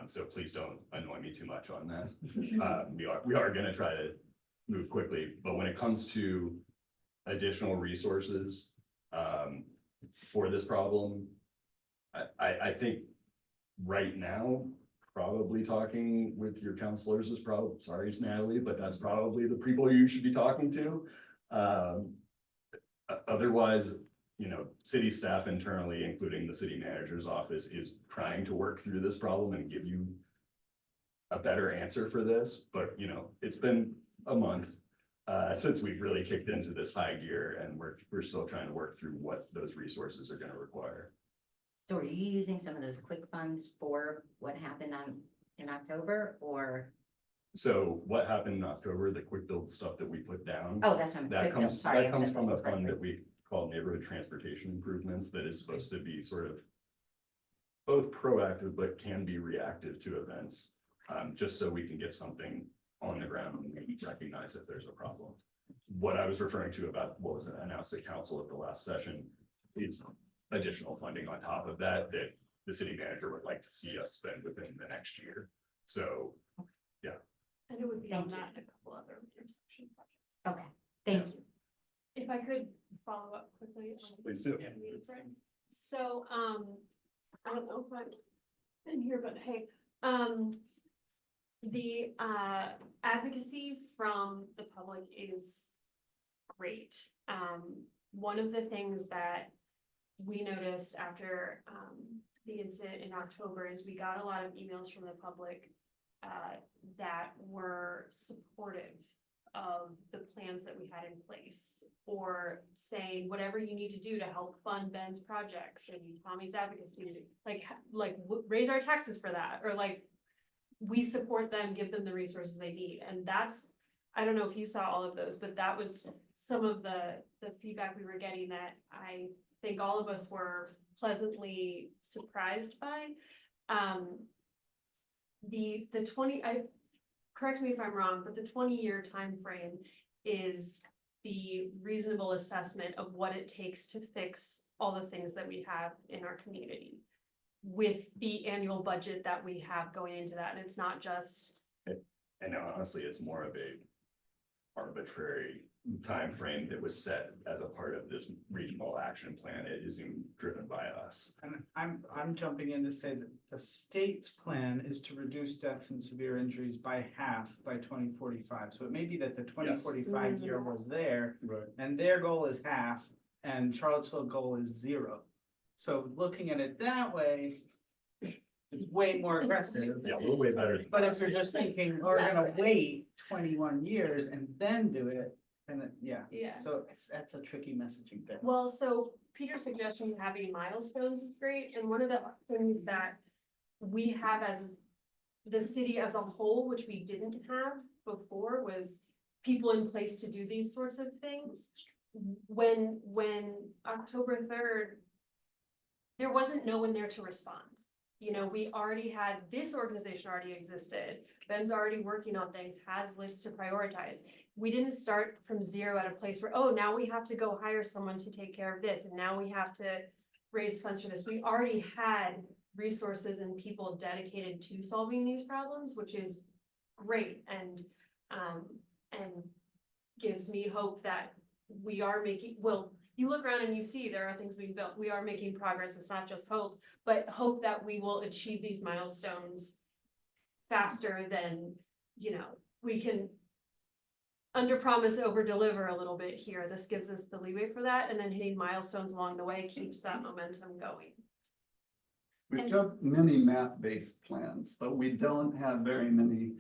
So please don't annoy me too much on that. We are going to try to move quickly, but when it comes to additional resources for this problem, I think right now, probably talking with your counselors is probably, sorry, it's Natalie, but that's probably the people you should be talking to. Otherwise, you know, city staff internally, including the city manager's office, is trying to work through this problem and give you a better answer for this. But, you know, it's been a month since we've really kicked into this high gear, and we're still trying to work through what those resources are going to require. So are you using some of those quick funds for what happened in October, or? So what happened in October, the quick build stuff that we put down? Oh, that's from quick build, sorry. That comes from a fund that we call neighborhood transportation improvements that is supposed to be sort of both proactive, but can be reactive to events, just so we can get something on the ground and maybe recognize that there's a problem. What I was referring to about what was announced at council at the last session is additional funding on top of that the city manager would like to see us spend within the next year. So, yeah. And it would be on that and a couple other intersection projects. Okay, thank you. If I could follow up quickly. On Please do. So, I don't know if I'm in here, but hey, the advocacy from the public is great. One of the things that we noticed after the incident in October is we got a lot of emails from the public that were supportive of the plans that we had in place, or saying whatever you need to do to help fund Ben's projects and Tommy's advocacy, like raise our taxes for that, or like we support them, give them the resources they need. And that's, I don't know if you saw all of those, but that was some of the feedback we were getting that I think all of us were pleasantly surprised by. The 20, correct me if I'm wrong, but the 20-year time frame is the reasonable assessment of what it takes to fix all the things that we have in our community with the annual budget that we have going into that. And it's not just. And honestly, it's more of a arbitrary time frame that was set as a part of this regional action plan. It isn't driven by us. And I'm jumping in to say that the state's plan is to reduce deaths and severe injuries by half by 2045. So it may be that the 2045 year was there, Right. and their goal is half, and Charlottesville goal is 0. So looking at it that way, it's way more aggressive. Yeah, we're way better. But if you're just thinking, we're gonna wait 21 years and then do it, then yeah. Yeah. So that's a tricky messaging bit. Well, so Peter's suggestion of having milestones is great, and one of the things that we have as the city as a whole, which we didn't have before, was people in place to do these sorts of things. When October 3rd, there wasn't no one there to respond. You know, we already had, this organization already existed. Ben's already working on things, has lists to prioritize. We didn't start from 0 at a place where, oh, now we have to go hire someone to take care of this, and now we have to raise funds for this. We already had resources and people dedicated to solving these problems, which is great, and gives me hope that we are making, well, you look around and you see there are things being built. We are making progress. It's not just hope, but hope that we will achieve these milestones faster than, you know, we can under promise, over deliver a little bit here. This gives us the leeway for that, and then hitting milestones along the way keeps that momentum going. We've got many map-based plans, but we don't have very many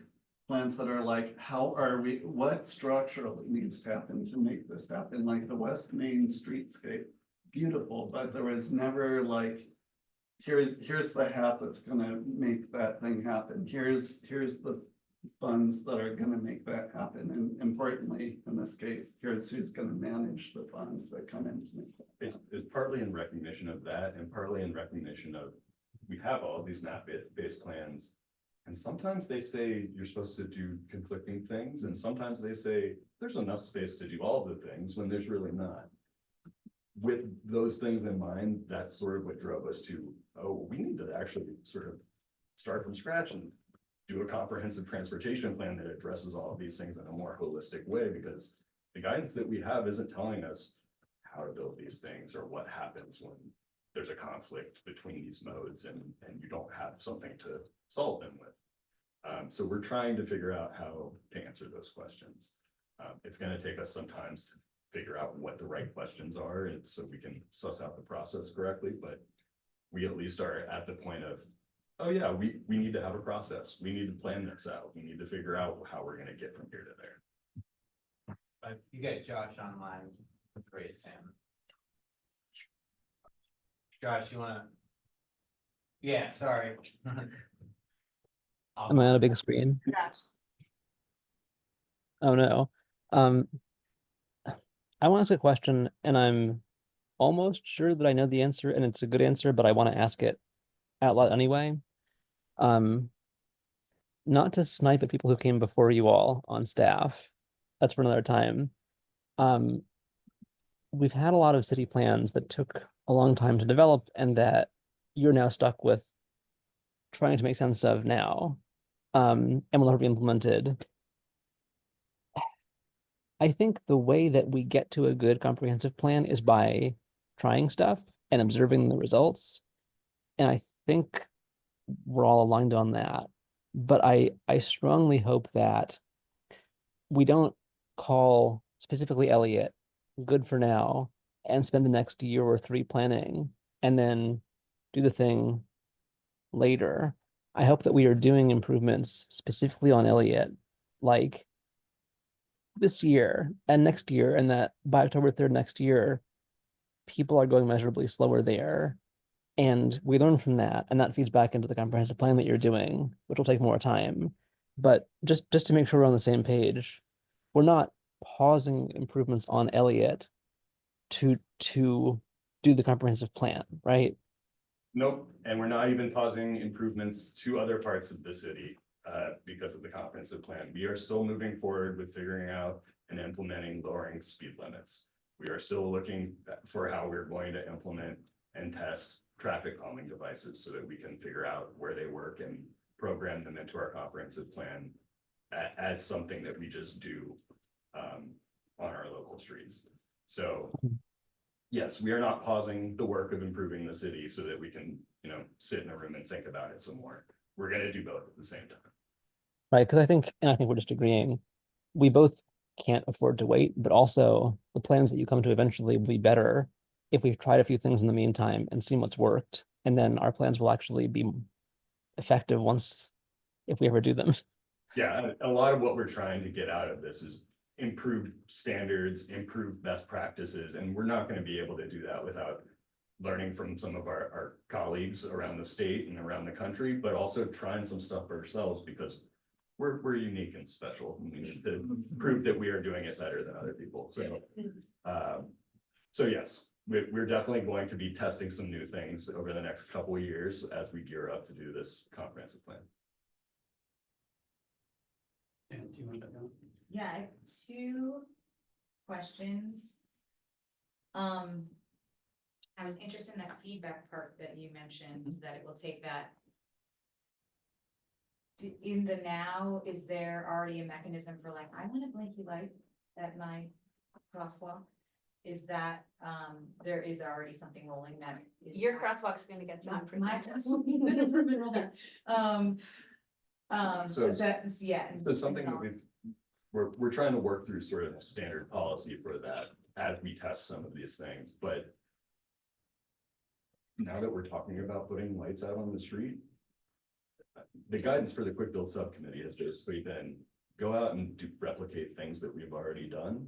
plans that are like, how are we, what structurally needs to happen to make this happen? Like the West Main streetscape, beautiful, but there was never like, here's the hat that's gonna make that thing happen. Here's the funds that are gonna make that happen. And importantly, in this case, here's who's gonna manage the funds that come in to make that. It's partly in recognition of that and partly in recognition of, we have all these map-based plans. And sometimes they say you're supposed to do conflicting things, and sometimes they say there's enough space to do all the things when there's really not. With those things in mind, that's sort of what drove us to, oh, we need to actually sort of start from scratch and do a comprehensive transportation plan that addresses all of these things in a more holistic way, because the guidance that we have isn't telling us how to build these things or what happens when there's a conflict between these modes and you don't have something to solve them with. So we're trying to figure out how to answer those questions. It's going to take us some time to figure out what the right questions are, and so we can suss out the process correctly, but we at least are at the point of, oh yeah, we need to have a process. We need to plan this out. We need to figure out how we're going to get from here to there. But you got Josh online with raised hand. Josh, you wanna? Yeah, sorry. Am I on a big screen? Yes. Oh no. I want to ask a question, and I'm almost sure that I know the answer, and it's a good answer, but I want to ask it out loud anyway. Not to snipe at people who came before you all on staff. That's for another time. We've had a lot of city plans that took a long time to develop and that you're now stuck with trying to make sense of now, and will never be implemented. I think the way that we get to a good comprehensive plan is by trying stuff and observing the results. And I think we're all aligned on that. But I strongly hope that we don't call specifically Elliott good for now and spend the next year or 3 planning and then do the thing later. I hope that we are doing improvements specifically on Elliott, like this year and next year, and that by October 3rd next year, people are going measurably slower there. And we learn from that, and that feeds back into the comprehensive plan that you're doing, which will take more time. But just to make sure we're on the same page, we're not pausing improvements on Elliott to do the comprehensive plan, right? Nope, and we're not even pausing improvements to other parts of the city because of the comprehensive plan. We are still moving forward with figuring out and implementing lowering speed limits. We are still looking for how we're going to implement and test traffic calming devices so that we can figure out where they work and program them into our comprehensive plan as something that we just do on our local streets. So yes, we are not pausing the work of improving the city so that we can, sit in a room and think about it some more. We're gonna do both at the same time. Right, because I think we're just agreeing, we both can't afford to wait, but also the plans that you come to eventually will be better if we've tried a few things in the meantime and seen what's worked, and then our plans will actually be effective once, if we ever do them. Yeah, a lot of what we're trying to get out of this is improved standards, improved best practices, and we're not gonna be able to do that without learning from some of our colleagues around the state and around the country, but also trying some stuff for ourselves because we're unique and special. And we need to prove that we are doing it better than other people. So yes, we're definitely going to be testing some new things over the next couple of years as we gear up to do this comprehensive plan. And do you want to know? Yeah, I have 2 questions. I was interested in that feedback part that you mentioned, that it will take that. In the now, is there already a mechanism for like, I want a blinky light at my crosswalk? Is that, there is already something rolling that? Your crosswalk's gonna get some improvement. So- Is that, yeah. So something that we're trying to work through sort of standard policy for that as we test some of these things, but now that we're talking about putting lights out on the street, the guidance for the quick build subcommittee has basically been go out and replicate things that we've already done,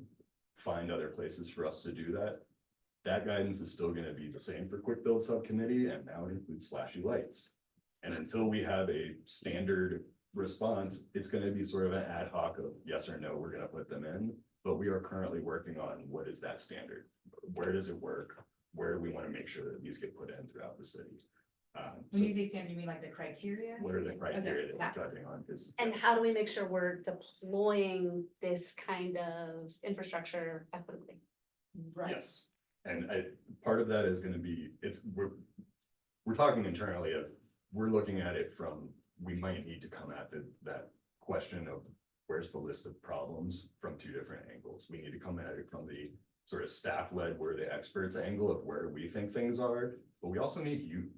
find other places for us to do that. That guidance is still going to be the same for quick build subcommittee, and now it includes flashy lights. And until we have a standard response, it's going to be sort of an ad hoc of yes or no, we're going to put them in, but we are currently working on what is that standard? Where does it work? Where do we want to make sure that these get put in throughout the city? When So you say standard, you mean like the criteria? what are the criteria that Okay, we're judging on? Because And how do we make sure we're deploying this kind of infrastructure equitably? Right. yes, and part of that is going to be we're talking internally of we're looking at it from we might need to come at that question of where's the list of problems from 2 different angles. We need to come at it from the sort of staff-led, we're the experts angle of where we think things are, but we also need you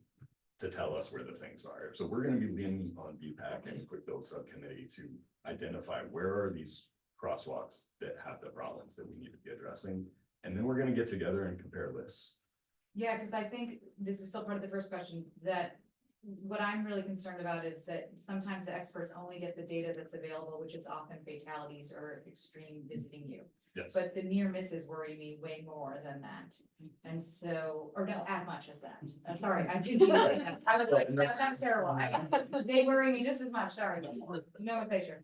to tell us where the things are. So we're going to be leaning on VPAC and Quick Build Subcommittee to identify where are these crosswalks that have the problems that we need to be addressing. And then we're going to get together and compare lists. Yeah, because I think this is still part of the first question, that what I'm really concerned about is that sometimes the experts only get the data that's available, which is often fatalities or extreme visiting you. Yes. But the near misses worry me way more than that. And so, or no, as much as that. I'm sorry, I didn't mean that. I was like, that sounds terrible. They worry me just as much, sorry. No, pleasure.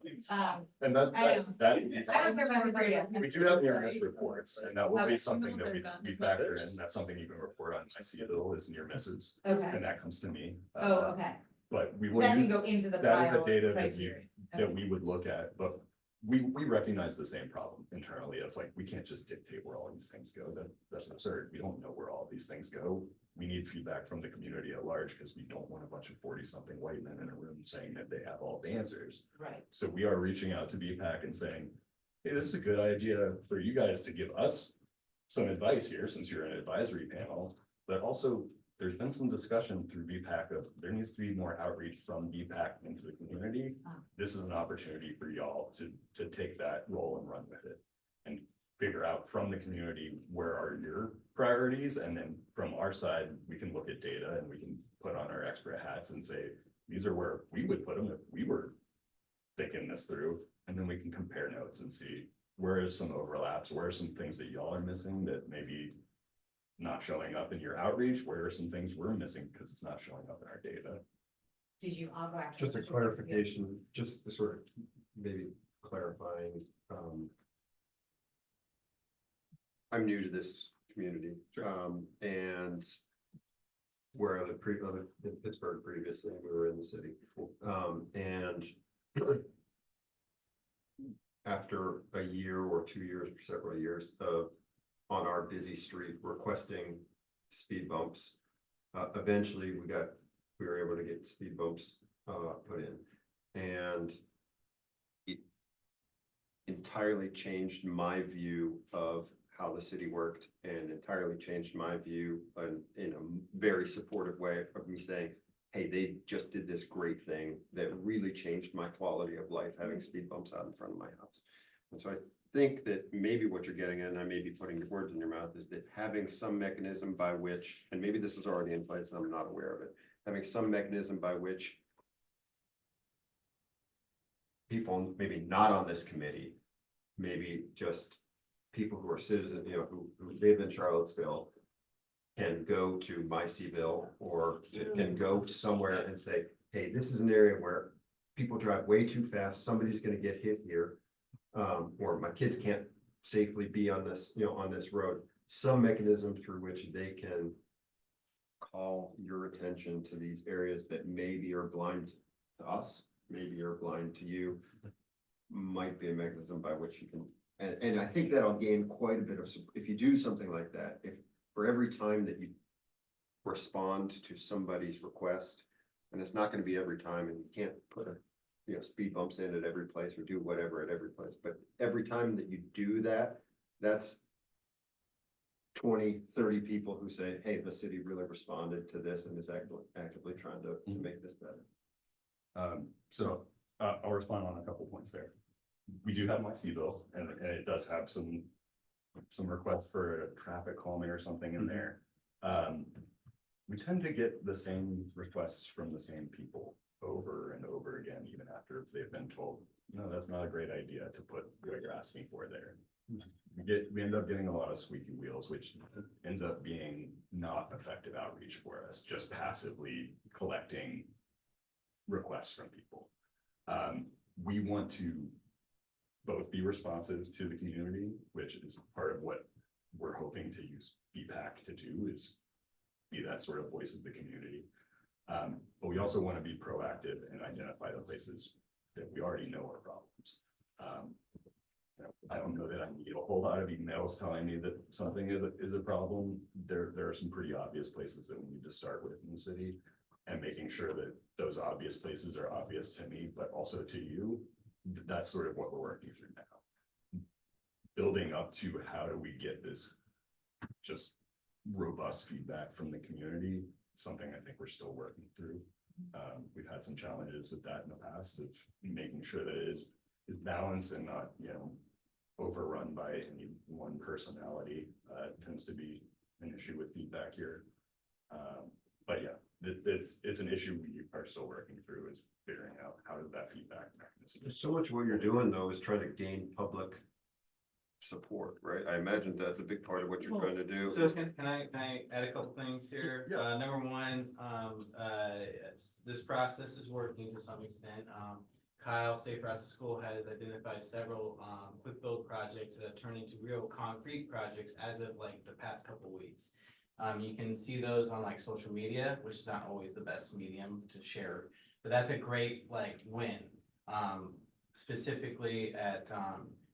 And that I know. I don't care about everybody. we do have near miss reports, and that will Okay. be something that we factor in. That's something you can report on my CIDL is near misses. Okay. And that comes to me. Oh, okay. But we will That can use, go into the that is a file data criteria. that we would look at, but we recognize the same problem internally. It's like, we can't just dictate where all these things go. That's absurd. We don't know where all these things go. We need feedback from the community at large because we don't want a bunch of 40-something white men in a room saying that they have all the answers. Right. So we are reaching out to BPAC and saying, hey, this is a good idea for you guys to give us some advice here, since you're an advisory panel, but also there's been some discussion through BPAC of there needs to be more outreach from BPAC into the community. This is an opportunity for y'all to take that role and run with it and figure out from the community where are your priorities, and then from our side we can look at data and we can put on our expert hats and say these are where we would put them if we were thinking this through, and then we can compare notes and see where is some overlaps, where are some things that y'all are missing that maybe not showing up in your outreach, where are some things we're missing because it's not showing up in our data. Did you, I'll go after. Just a clarification, just to sort of maybe clarifying, I'm new to this community, and where other in Pittsburgh previously, we were in the city. And after a year or 2 years, or several years of on our busy street requesting speed bumps, eventually we were able to get speed bumps put in, and entirely changed my view of how the city worked and entirely changed my view in a very supportive way of me saying, hey, they just did this great thing that really changed my quality of life, having speed bumps out in front of my house. And so I think that maybe what you're getting at, and I may be putting the words in your mouth, is that having some mechanism by which, and maybe this is already in place and I'm not aware of it, having some mechanism by which people maybe not on this committee, maybe just people who are citizens, you know, who live in Charlottesville can go to My Seville or can go to somewhere and say, hey, this is an area where people drive way too fast, somebody's gonna get hit here. Or my kids can't safely be on this, you know, on this road. Some mechanism through which they can call your attention to these areas that maybe are blind to us, maybe are blind to you, might be a mechanism by which you can, and I think that'll gain quite a bit of, if you do something like that, if for every time that you respond to somebody's request, and it's not gonna be every time, and you can't put a, you know, speed bumps in at every place or do whatever at every place, but every time that you do that, that's 20, 30 people who say, hey, the city really responded to this and is actively trying to make this better. So I'll respond on a couple points there. We do have My Seville, and it does have some requests for a traffic calming or something in there. We tend to get the same requests from the same people over and over again, even after they've been told, no, that's not a great idea to put what you're asking for there. We end up getting a lot of squeaky wheels, which ends up being not effective outreach for us, just passively collecting requests from people. We want to both be responsive to the community, which is part of what we're hoping to use BPAC to do, is be that sort of voice of the community. But we also want to be proactive and identify the places that we already know are problems. You know, I don't know that I need a whole lot of emails telling me that something is a problem. There are some pretty obvious places that we need to start with in the city, and making sure that those obvious places are obvious to me, but also to you. That's sort of what we're working through now. Building up to how do we get this just robust feedback from the community, something I think we're still working through. We've had some challenges with that in the past of making sure that it is balanced and not, you know, overrun by any one personality. Tends to be an issue with feedback here. But yeah, it's an issue we are still working through, is figuring out how does that feedback mechanism. So much of what you're doing though is trying to gain public support, right? I imagine that's a big part of what you're trying to do. So can I add a couple things here? Yeah. Number one, this process is working to some extent. Kyle, Safe Routes to School, has identified several quick build projects that have turned into real concrete projects as of like the past couple weeks. You can see those on like social media, which is not always the best medium to share, but that's a great like win. Specifically at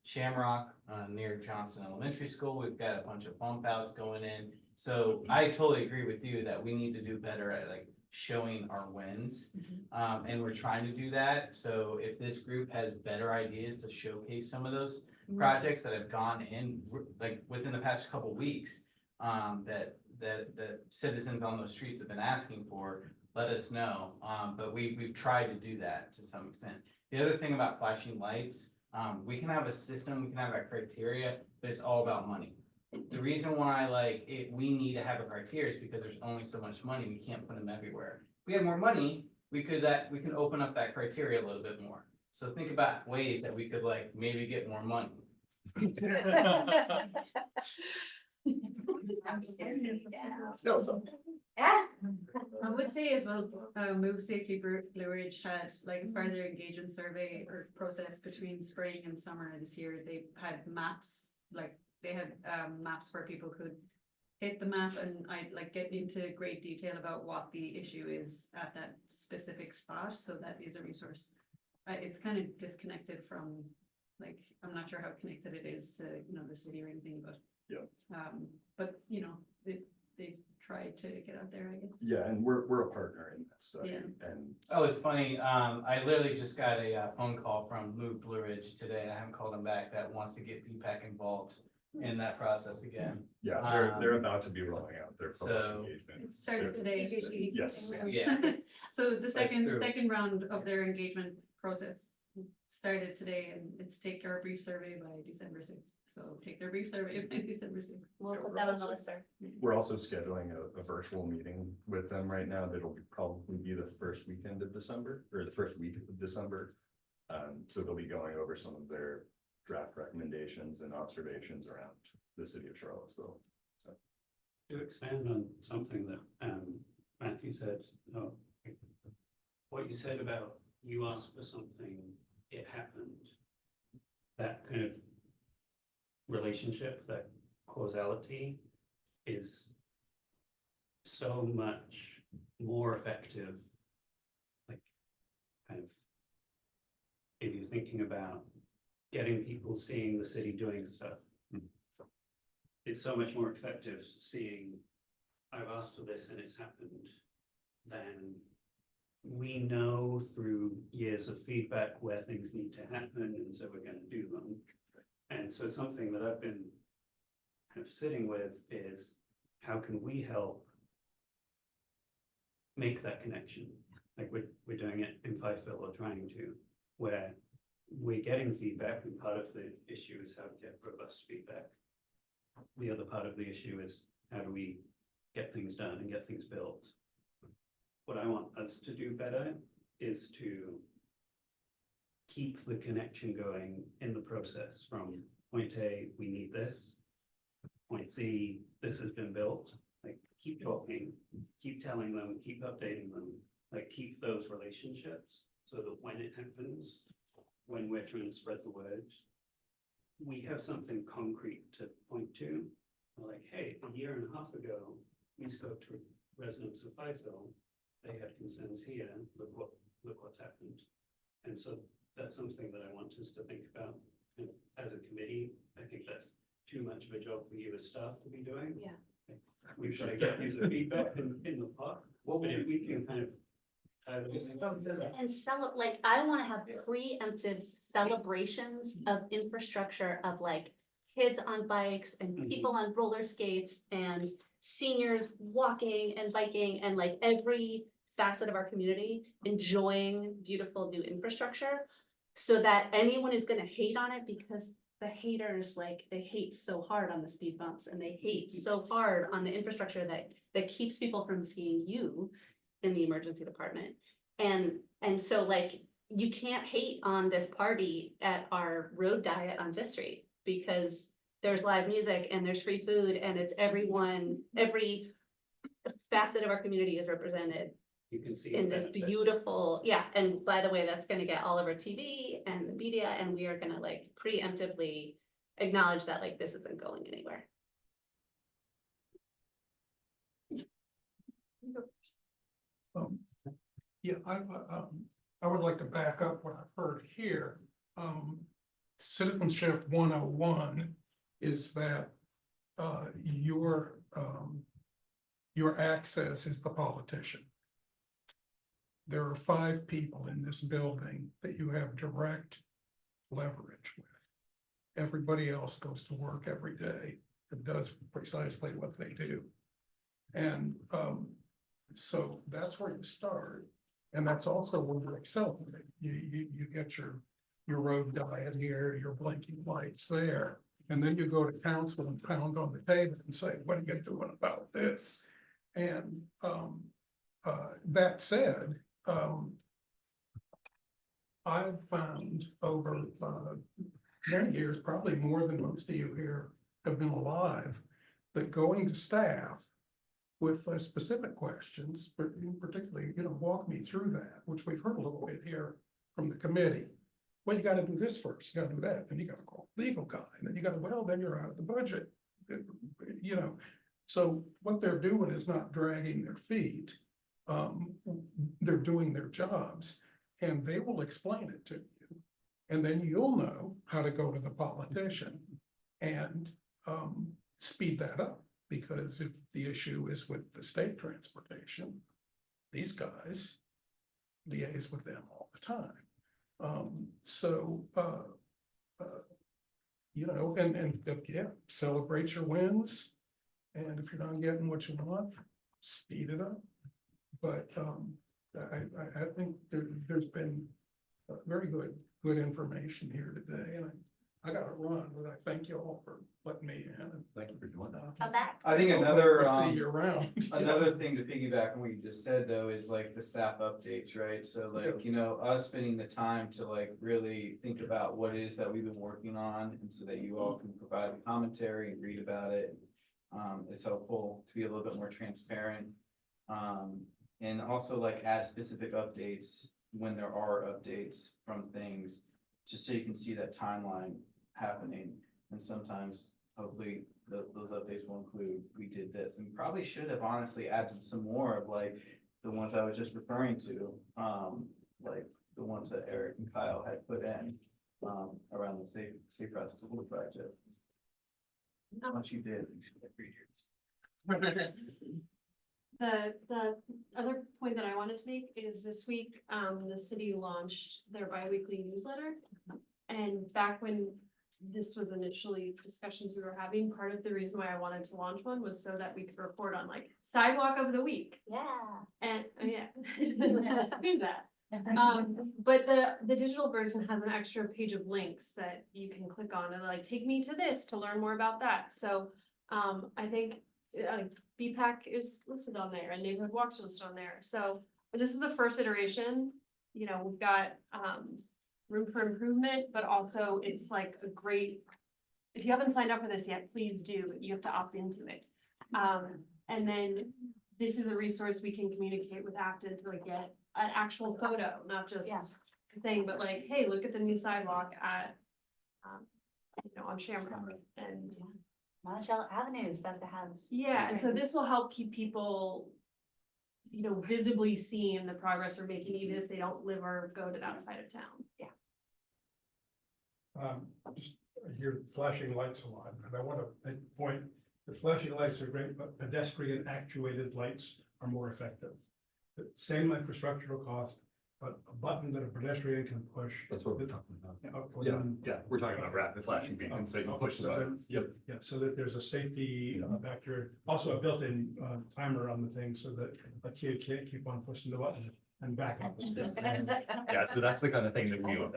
Shamrock near Johnson Elementary School, we've got a bunch of bump outs going in. So I totally agree with you that we need to do better at like showing our wins. And we're trying to do that. So if this group has better ideas to showcase some of those projects that have gone in like within the past couple weeks, that citizens on those streets have been asking for, let us know. But we've tried to do that to some extent. The other thing about flashing lights, we can have a system, we can have a criteria, but it's all about money. The reason why we need to have a criteria is because there's only so much money. We can't put them everywhere. If we have more money, we can open up that criteria a little bit more. So think about ways that we could like maybe get more money. No, it's okay. I would say as well, Move Safely Blue Ridge had, like, as part of their engagement survey or process between spring and summer this year, they had maps, like, they had maps where people could hit the map and I'd like get into great detail about what the issue is at that specific spot. So that is a resource. It's kind of disconnected from, like, I'm not sure how connected it is to, the city or anything, but yeah. But they've tried to get out there, I guess. Yeah, and we're a partner in that study. Yeah. And oh, it's funny. I literally just got a phone call from Move Blue Ridge Bridge today, I haven't called him back, that wants to get P-PAC involved in that process again. Yeah, they're about to be rolling out their public so- engagement. It started today. Yes. Yeah. So the second, true. second round of their engagement process started today, and it's take our brief survey by December 6th. So take their brief survey by December 6th. We'll put that on the list, sir. We're also scheduling a virtual meeting with them right now. That'll probably be the first weekend of December, or the first week of December. So they'll be going over some of their draft recommendations and observations around the city of Charlottesville. So. To expand on something that Matthew said, what you said about you asked for something, it happened. That kind of relationship, that causality is so much more effective. Like, kind of, if you're thinking about getting people seeing the city doing stuff, it's so much more effective seeing, I've asked for this and it's happened, than we know through years of feedback where things need to happen, and so we're going to do them. And so something that I've been kind of sitting with is, how can we help make that connection? Like we're doing it in Fifeville, or trying to, where we're getting feedback, and part of the issue is how to get robust feedback. The other part of the issue is, how do we get things done and get things built? What I want us to do better is to keep the connection going in the process from point A, we need this, point Z, this has been built. Like, keep talking, keep telling them, keep updating them, like keep those relationships so that when it happens, when we're trying to spread the word, we have something concrete to point to. Like, hey, a year and a half ago, we spoke to residents of Fifeville. They had concerns here. Look what's happened. And so that's something that I want us to think about. And as a committee, I think that's too much of a job for you as staff to be doing. Yeah. We've got to get user feedback in the park. Well, but if we can kind of And like, I want to have preemptive celebrations of infrastructure, of like kids on bikes and people on roller skates and seniors walking and biking, and like every facet of our community enjoying beautiful new infrastructure, so that anyone is going to hate on it, because the haters, like, they hate so hard on the speed bumps, and they hate so hard on the infrastructure that keeps people from seeing you in the emergency department. And so, like, you can't hate on this party at our road diet on Fifth Street, because there's live music and there's free food, and it's everyone, every facet of our community is represented you can see in this beautiful, yeah. And by the way, that's gonna get all over TV and the media, and we are gonna like preemptively acknowledge that like this isn't going anywhere. Yeah, I would like to back up what I've heard here. Citizenship 101 is that your access is the politician. There are 5 people in this building that you have direct leverage with. Everybody else goes to work every day and does precisely what they do. And so that's where you start. And that's also where you accelerate. You get your road diet here, your blinking lights there. And then you go to council and pound on the table and say, what are you doing about this? And that said, I've found over many years, probably more than most of you here have been alive, that going to staff with specific questions, but particularly, walk me through that, which we've heard a little bit here from the committee. Well, you got to do this first, you got to do that, then you got to call the legal guy, and then you got to, well, then you're out of the budget. So what they're doing is not dragging their feet. They're doing their jobs, and they will explain it to you. And then you'll know how to go to the politician and speed that up. Because if the issue is with the state transportation, these guys liaise with them all the time. So you know, and yeah, celebrate your wins. And if you're not getting what you want, speed it up. But, I think there's been very good information here today, and I gotta run, but I thank you all for letting me in. And Thank you for doing that. Come back. I think I'll another, see you around. Another thing to piggyback on what you just said though is like the staff updates, right? So like, you know, us spending the time to like really think about what it is that we've been working on and so that you all can provide the commentary and read about it. Is helpful to be a little bit more transparent. And also like add specific updates when there are updates from things, just so you can see that timeline happening. And sometimes hopefully those updates will include, we did this, and probably should have honestly added some more of like the ones I was just referring to, like the ones that Eric and Kyle had put in, around the safe routes to school project. Once you did, you should have 3 years. The other point that I wanted to make is this week, the city launched their bi-weekly newsletter. And back when this was initially discussions we were having, part of the reason why I wanted to launch one was so that we could report on like sidewalk of the week. Yeah. And, oh yeah, who's that? But the digital version has an extra page of links that you can click on and like, take me to this to learn more about that. So, I think, BPAC is listed on there and neighborhood walks are listed on there. So this is the first iteration, you know, we've got, room for improvement, but also it's like a great, if you haven't signed up for this yet, please do, you have to opt into it. And then this is a resource we can communicate with Acton to like get an actual photo, not just a thing, but like, hey, look at the new sidewalk at, you know, on Shamrock and. Monticello Avenue is about to have. Yeah, and so this will help keep people, you know, visibly seeing the progress we're making, even if they don't live or go to that side of town. Yeah. Just I hear flashing lights a lot, and I want to make a point, the flashing lights are great, but pedestrian actuated lights are more effective. The same infrastructural cost, but a button that a pedestrian can push. That's what we're talking about. Yeah, Yeah, we're talking about rapid flashing beacons, so you can push the button. Yep. Yeah, so that there's a safety factor, also a built-in timer on the thing, so that a kid can't keep on pushing the button and back up. Yeah, so that's the kind of thing that we were.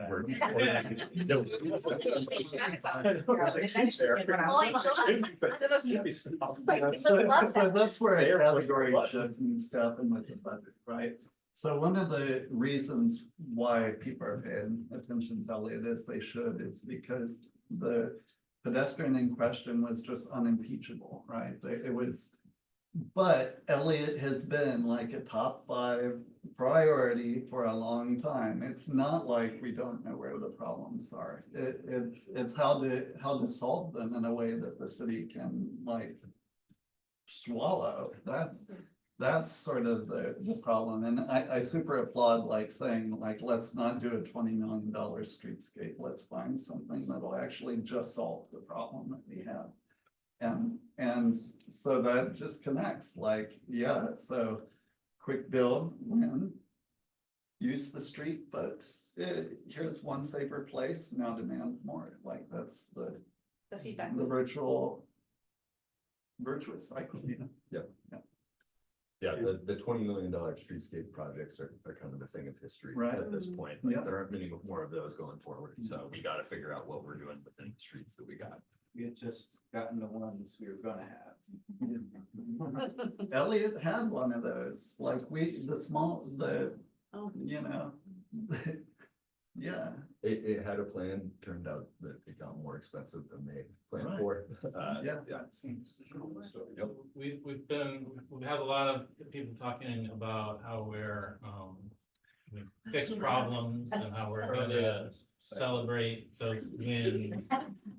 So that's where I category shift and stuff in with the budget, right? So one of the reasons why people are paying attention to Elliott as they should is because the pedestrian in question was just unimpeachable, right? It was, but Elliott has been like a top 5 priority for a long time. It's not like we don't know where the problems are. It's how to solve them in a way that the city can like swallow. That's sort of the problem. And I super applaud like saying like, let's not do a $20 million streetscape. Let's find something that'll actually just solve the problem that we have. And so that just connects like, yeah, so quick build, win, use the street folks. Here's one safer place, now demand more. Like that's the feedback. The virtuous cycle, you know? Yeah. Yeah, the $20 million streetscape projects are kind of a thing of history Right. at this point. Like, Yeah. there aren't many more of those going forward, so we gotta figure out what we're doing within the streets that we got. We had just gotten the ones we were gonna have. Elliott had one of those, like you know, yeah. It had a plan, turned out that it got more expensive than they planned Right. for. Yeah. It seems. Yep. We've had a lot of people talking about how we fix problems and how we're gonna celebrate those wins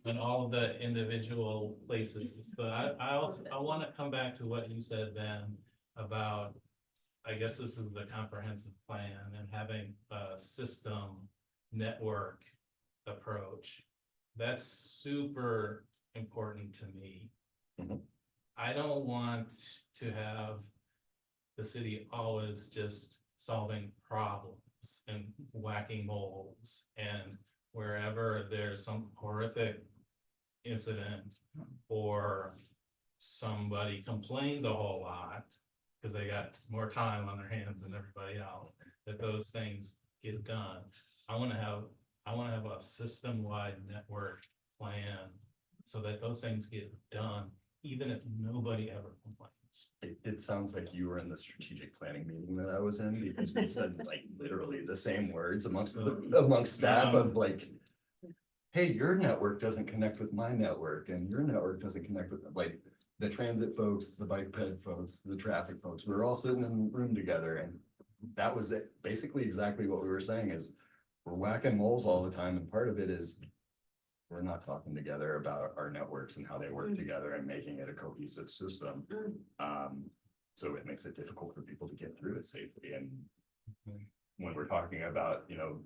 in all of the individual places. But I want to come back to what you said then about, I guess this is the comprehensive plan and having a system network approach. That's super important to me. I don't want to have the city always just solving problems and whacking moles, and wherever there's some horrific incident or somebody complained a whole lot because they got more time on their hands than everybody else, that those things get done. I want to have a system-wide network plan so that those things get done, even if nobody ever complains. It sounds like you were in the strategic planning meeting that I was in, because we said like literally the same words amongst staff of like, hey, your network doesn't connect with my network, and your network doesn't connect with, like, the transit folks, the bike ped folks, the traffic folks. We were all sitting in the room together, and that was it. Basically exactly what we were saying is we're whacking moles all the time, and part of it is we're not talking together about our networks and how they work together and making it a cohesive system. So it makes it difficult for people to get through it safely. And when we're talking about, you know,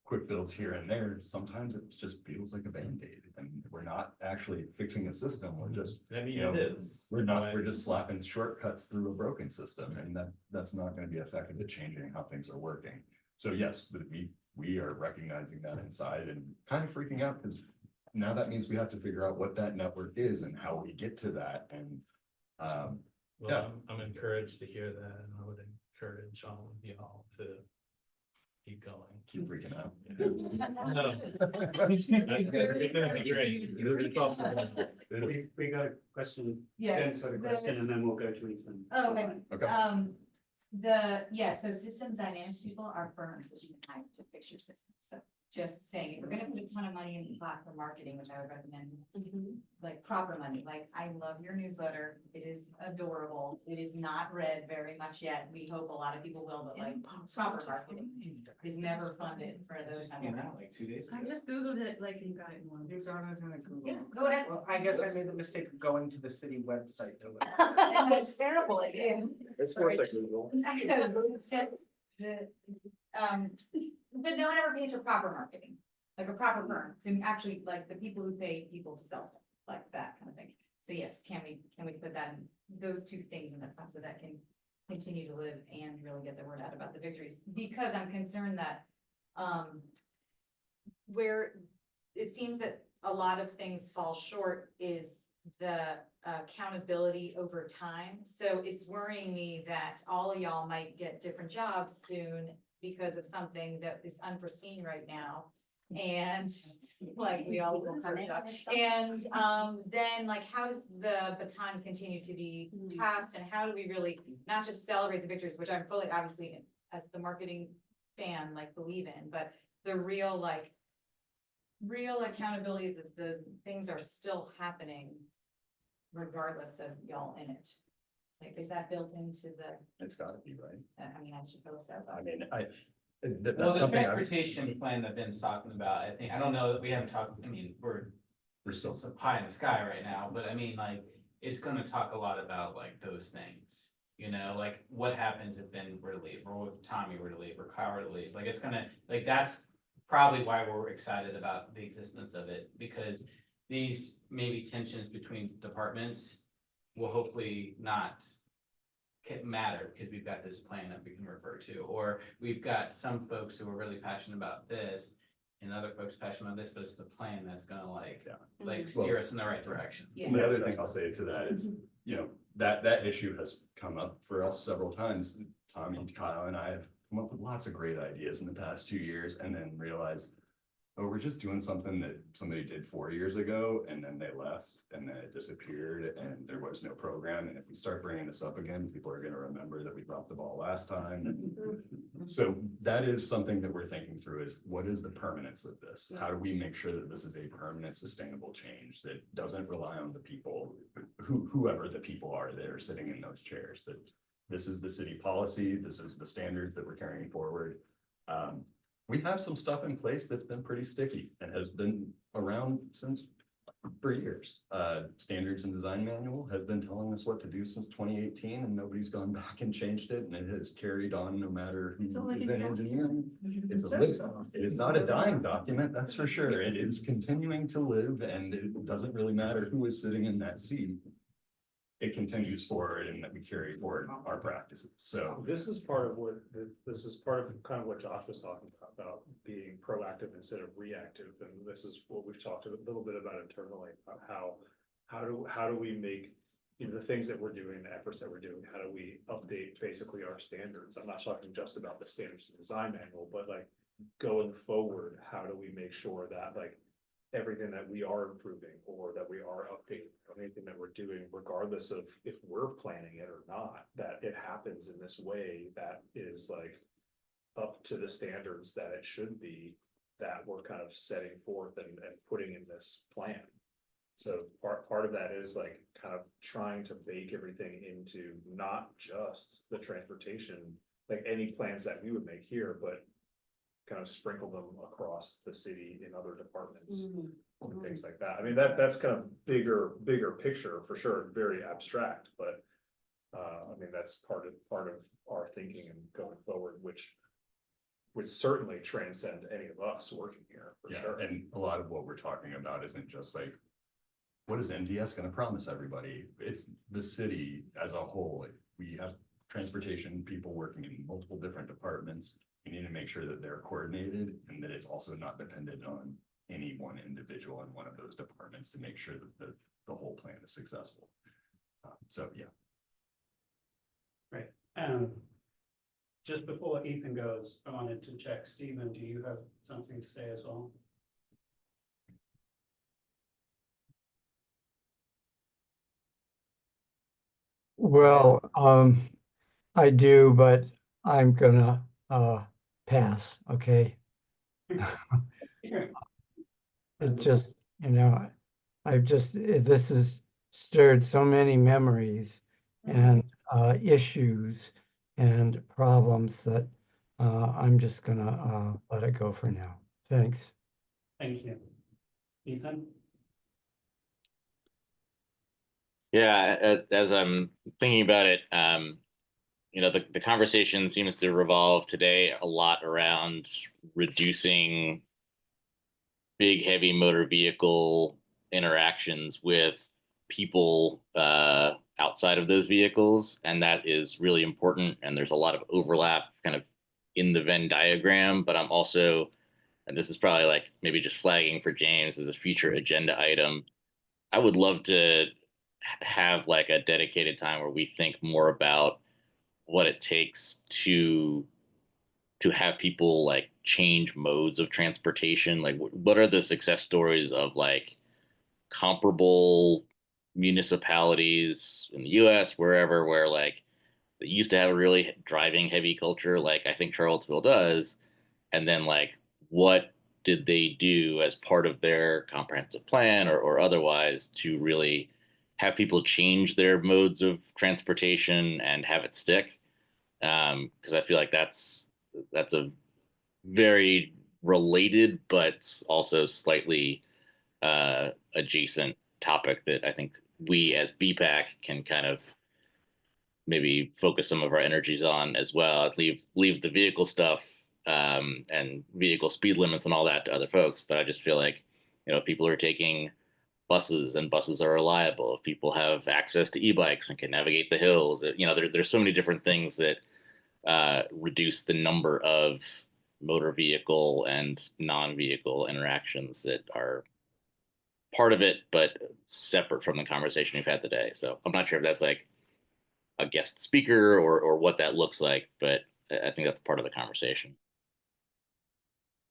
quick builds here and there, sometimes it just feels like a Band-Aid, and we're not actually fixing a system. We're just, you know, we're just slapping shortcuts through a broken system, and that's not going to be effective at changing how things are working. So yes, we are recognizing that inside and kind of freaking out, because now that means we have to figure out what that network is and how we get to that. And well, I'm encouraged to hear that, and I would encourage all of y'all to keep going. Keep freaking out. We got a question. Yeah, Jen, sort of question, and then we'll go to Ethan. Oh, okay. Okay. So system dynamics people are firms that you can hire to fix your system. So just saying, if we're gonna put a ton of money into platform marketing, which I would recommend, like proper money, like I love your newsletter. It is adorable. It is not read very much yet. We hope a lot of people will, but like proper marketing is never funded for those kind of things. Like 2 days I just Googled it, like, you got it in one. Yeah, go ahead. Well, I guess I made the mistake of going to the city website to look. That's terrible idea. It's worth a Google. It's just but no one ever pays for proper marketing, like a proper firm, to actually, like, the people who pay people to sell stuff, like that kind of thing. So yes, can we put that in, those two things in the front, so that can continue to live and really get the word out about the victories? Because I'm concerned that, where it seems that a lot of things fall short is the accountability over time. So it's worrying me that all of y'all might get different jobs soon because of something that is unforeseen right now. And like we all will have a job. And then like, how does the baton continue to be passed, and how do we really not just celebrate the victories, which I'm fully, obviously, as the marketing fan, like believe in, but the real accountability that the things are still happening regardless of y'all in it. Like, is that built into the, It's gotta be, right? I mean, I suppose so. I mean, Well, that's the something I, transportation plan that Ben's talking about, I don't know that we haven't talked, I mean, we're still so high in the sky right now, but I mean, like, it's gonna talk a lot about like those things. You know, like what happens if Ben were to leave, or if Tommy were to leave, or Kyle were to leave, like it's gonna, like, that's probably why we're excited about the existence of it, because these maybe tensions between departments will hopefully not matter, because we've got this plan that we can refer to, or we've got some folks who are really passionate about this and other folks passionate about this, but it's the plan that's gonna like steer us in the right direction. Yeah. the other thing I'll say to that is, you know, that issue has come up for us several times. Tommy, Kyle, and I have come up with lots of great ideas in the past 2 years, and then realized, oh, we're just doing something that somebody did 4 years ago, and then they left, and then it disappeared, and there was no program. And if we start bringing this up again, people are gonna remember that we dropped the ball last time. And so that is something that we're thinking through, is what is the permanence of this? How do we make sure that this is a permanent, sustainable change that doesn't rely on the people, whoever the people are that are sitting in those chairs? That this is the city policy, this is the standards that we're carrying forward. We have some stuff in place that's been pretty sticky and has been around for years. Standards and design manual have been telling us what to do since 2018, and nobody's gone back and changed it, and it has carried on no matter who is in engineering. It is not a dying document, that's for sure. It is continuing to live, and it doesn't really matter who is sitting in that seat. it continues forward and that we carry forward our practices. So This is part of what, this is part of kind of what Josh was talking about being proactive instead of reactive. And this is what we've talked a little bit about internally, about how do we make, you know, the things that we're doing, the efforts that we're doing, how do we update basically our standards? I'm not talking just about the standards and design manual, but like going forward, how do we make sure that like everything that we are improving or that we are updating, or anything that we're doing, regardless of if we're planning it or not, that it happens in this way that is like up to the standards that it should be, that we're kind of setting forth and putting in this plan. So part of that is like kind of trying to bake everything into not just the transportation, like any plans that we would make here, but kind of sprinkle them across the city in other departments and things like that. I mean, that's kind of bigger picture for sure, very abstract, but I mean, that's part of our thinking and going forward, which would certainly transcend any of us working here for yeah, sure. and a lot of what we're talking about isn't just like, what is MDS gonna promise everybody? It's the city as a whole. We have transportation people working in multiple different departments. We need to make sure that they're coordinated and that it's also not dependent on any one individual in one of those departments to make sure that the whole plan is successful. So, yeah. Right, just before Ethan goes, I wanted to check, Stephen, do you have something to say as well? Well, I do, but I'm gonna, pass, okay? It just, you know, this has stirred so many memories and, issues and problems that, I'm just gonna, let it go for now. Thanks. Thank you. Ethan? Yeah, as I'm thinking about it, you know, the conversation seems to revolve today a lot around reducing big, heavy motor vehicle interactions with people outside of those vehicles. And that is really important. And there's a lot of overlap kind of in the Venn diagram. But I'm also, and this is probably like maybe just flagging for James as a future agenda item, I would love to have like a dedicated time where we think more about what it takes to have people like change modes of transportation. Like what are the success stories of like comparable municipalities in the US, wherever, where like they used to have a really driving heavy culture, like I think Charlottesville does, and then like what did they do as part of their comprehensive plan or otherwise to really have people change their modes of transportation and have it stick? Because I feel like that's a very related but also slightly adjacent topic that I think we as BPAC can kind of maybe focus some of our energies on as well. Leave the vehicle stuff and vehicle speed limits and all that to other folks. But I just feel like, you know, if people are taking buses and buses are reliable, if people have access to e-bikes and can navigate the hills, you know, there's so many different things that reduce the number of motor vehicle and non-vehicle interactions that are part of it, but separate from the conversation we've had today. So I'm not sure if that's like a guest speaker or what that looks like, but I think that's part of the conversation.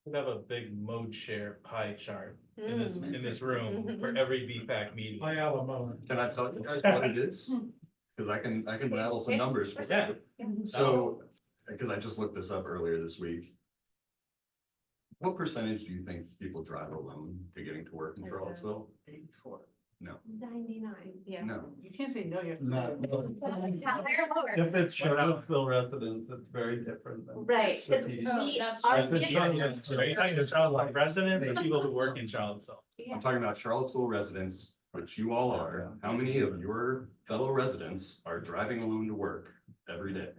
We have a big mode share pie chart in this room for every BPAC meeting. My alma Can I tell you guys what it is? Because I can rattle some numbers for Yeah. you. So, because I just looked this up earlier this week. What percentage do you think people drive alone to getting to work in Charlottesville? 84. No, 99, yeah. no. You can't say no, you have to Not say. really. Higher or lower? If it's Charlottesville residents, it's very different than. Right. city. Our If it's Are you talking to Charlotte residents or people who work in Charlottesville? I'm talking about Charlottesville residents, which you all are. How many of your fellow residents are driving alone to work every day?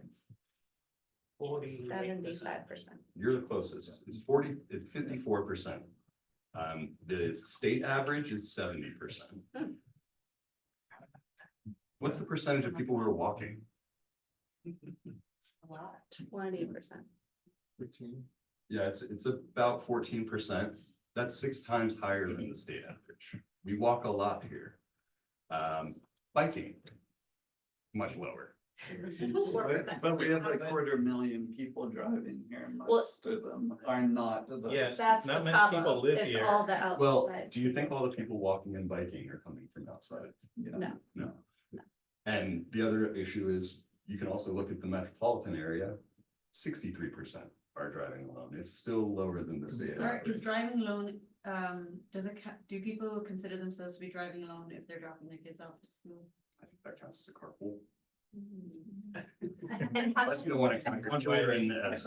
75%. You're the closest. It's 54%. The state average is 70%. What's the percentage of people who are walking? A lot. 20%. Yeah, it's about 14%. That's 6 times higher than the state average. We walk a lot here. Biking, much lower. But we have like 250,000 people driving here, and Well- most of them are not the. Yes, That's not the many people problem. live It's here. all the Well, outside. do you think all the people walking and biking are coming from outside? Yeah. No. No. And the other issue is, you can also look at the metropolitan area, 63% are driving alone. It's still lower than the state Is average. driving alone, do people consider themselves to be driving alone if they're dropping their kids off to school? I think that counts as a carpool. And how, Unless you don't want to count your children as,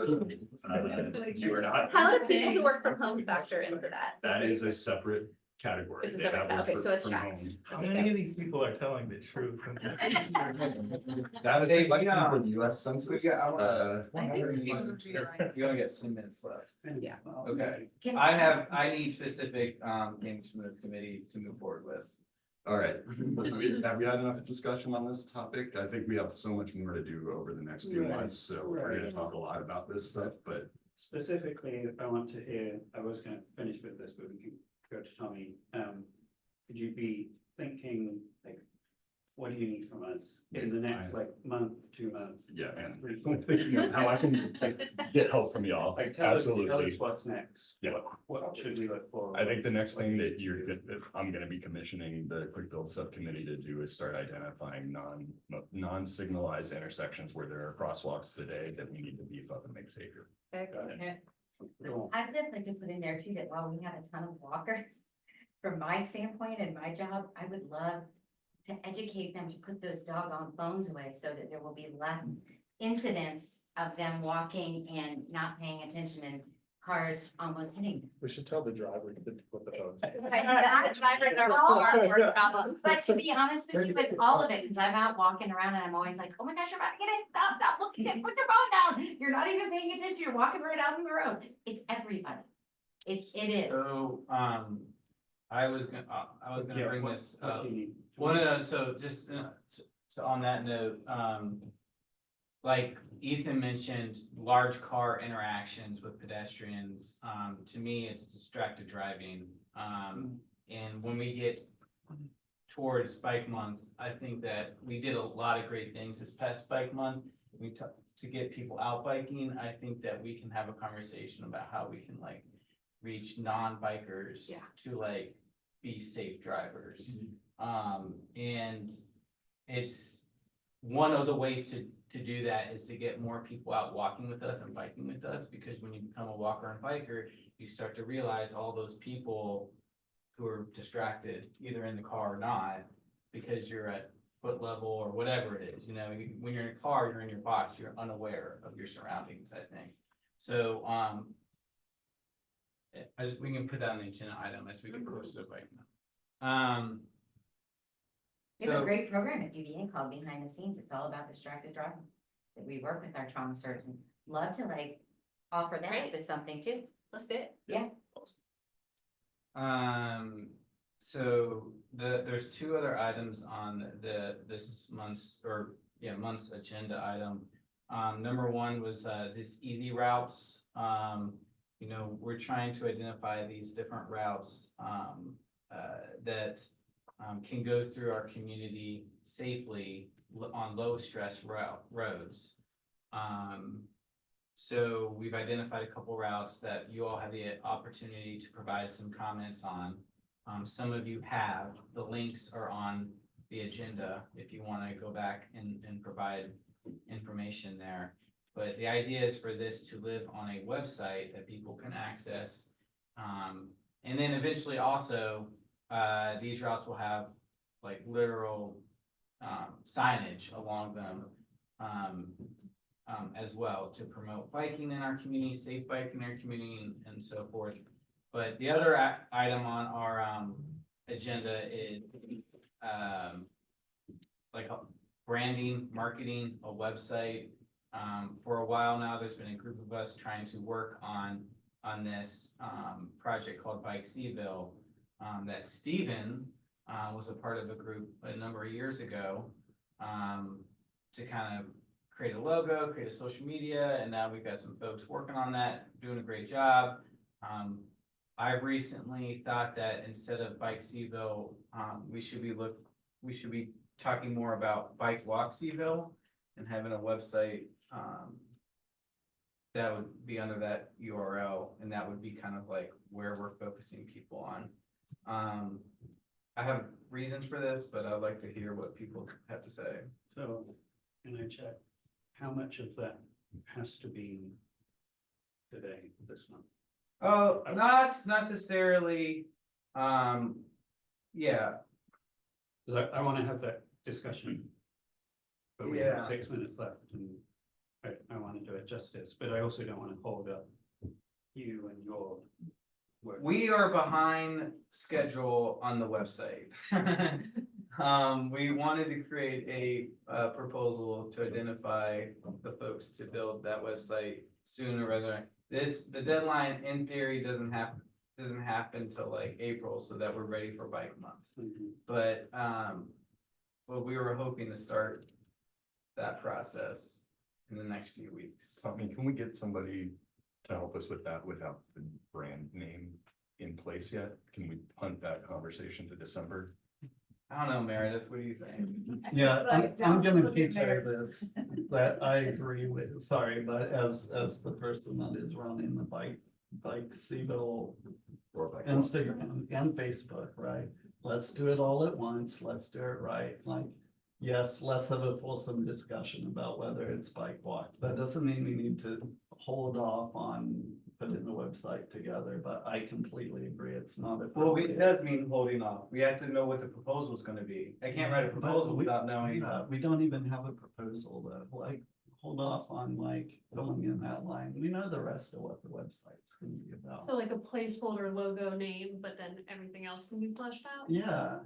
you or not. how do people who work from home factor into that? That is a separate category. It's a They separate have okay, work so it's from tracked. home. How many of these people are telling the truth? That is Hey, a question yeah. for the US Census. Yeah, I wanna- I think people realize. You only get 10 minutes left. Yeah. Okay, Can- I need specific, things from this committee to move forward with. All right, have we had enough discussion on this topic? I think we have so much more to do over the next few Right, months, so we're right. gonna talk a lot about this stuff, but. Specifically, if I want to hear, I was gonna finish with this, but we can go to Tommy. Could you be thinking, like, what do you need from us in the next, like, month, 2 months? Yeah, and Three, thinking of how I can like, get help from y'all, Like, tell us absolutely. what's next. Yeah. What should we look for? I think the next thing that I'm gonna be commissioning the quick build subcommittee to do is start identifying non-signalized intersections where there are crosswalks today that we need to beef up and make safer. Yeah. Cool. I would just like to put in there too, that while we have a ton of walkers, from my standpoint and my job, I would love to educate them to put those doggone phones away so that there will be less incidents of them walking and not paying attention and cars almost hitting them. We should tell the driver to put the phones. Drivers are all our worst problem. But to be honest with you, it's all of it, because I'm out walking around and I'm always like, oh my gosh, you're about to get it, stop looking at, put your phone down. You're not even paying attention, you're walking right out on the road. It's everybody. It is. So, I was gonna Yeah, bring what- this what up. do you need? One of those, so just, so on that note, like Ethan mentioned, large car interactions with pedestrians, to me, it's distracted driving. And when we get towards Bike Month, I think that we did a lot of great things this past Bike Month. To get people out biking, I think that we can have a conversation about how we can like reach non-bikers Yeah. to like be safe drivers. And it's one of the ways to do that is to get more people out walking with us and biking with us, because when you become a walker and biker, you start to realize all those people who are distracted, either in the car or not, because you're at foot level or whatever it is, you know, when you're in a car, you're in your box, you're unaware of your surroundings, I think. So, we can put that on the agenda item as we get closer to bike. We have a So- great program at UVA called Behind the Scenes. It's all about distracted driving. That we work with our trauma surgeons. Love to like offer that Great. as something too. Let's do it. Yeah. So there's 2 other items on this month's month's agenda item. Number 1 was this easy routes. You know, we're trying to identify these different routes that can go through our community safely on low stress roads. So we've identified a couple routes that you all have the opportunity to provide some comments on. Some of you have, the links are on the agenda if you want to go back and provide information there. But the idea is for this to live on a website that people can access. And then eventually also, these routes will have like literal signage along them as well to promote biking in our community, safe biking in our community, and so forth. But the other item on our agenda is like branding, marketing, a website. For a while now, there's been a group of us trying to work on this project called Bike Seville that Stephen was a part of a group a number of years ago. to kind of create a logo, create a social media, and now we've got some folks working on that, doing a great job. I've recently thought that instead of Bike Seville, we should be talking more about Bike Walk Seville and having a website, that would be under that URL, and that would be kind of like where we're focusing people on. I have reasons for this, but I'd like to hear what people have to say. So, can I check, how much of that has to be today, this month? Oh, not necessarily, yeah. Cause I wanna have that discussion. But we Yeah. have 6 minutes left and I wanna do it justice, but I also don't wanna hold up you and your work. We are behind schedule on the website. We wanted to create a proposal to identify the folks to build that website sooner rather than the deadline in theory doesn't happen till like April, so that we're ready for bike month. But we were hoping to start that process in the next few weeks. I mean, can we get somebody to help us with that without the brand name in place yet? Can we punt that conversation to December? I don't know, Meredith, what do you think? Yeah, I'm gonna veto this, that I agree with, sorry, but as the person that is running the Bike Seville Instagram and Facebook, right? Let's do it all at once, let's do it right, like, yes, let's have a fulsome discussion about whether it's bike walk. That doesn't mean we need to hold off on putting the website together, but I completely agree, it's not a. Well, it does mean holding off. We have to know what the proposal is gonna be. I can't write a proposal But without knowing. Yeah, we don't even have a proposal though, like, hold off on like filling in that line. We know the rest of what the website's gonna be about. So like a placeholder logo name, but then everything else can be fleshed out? Yeah,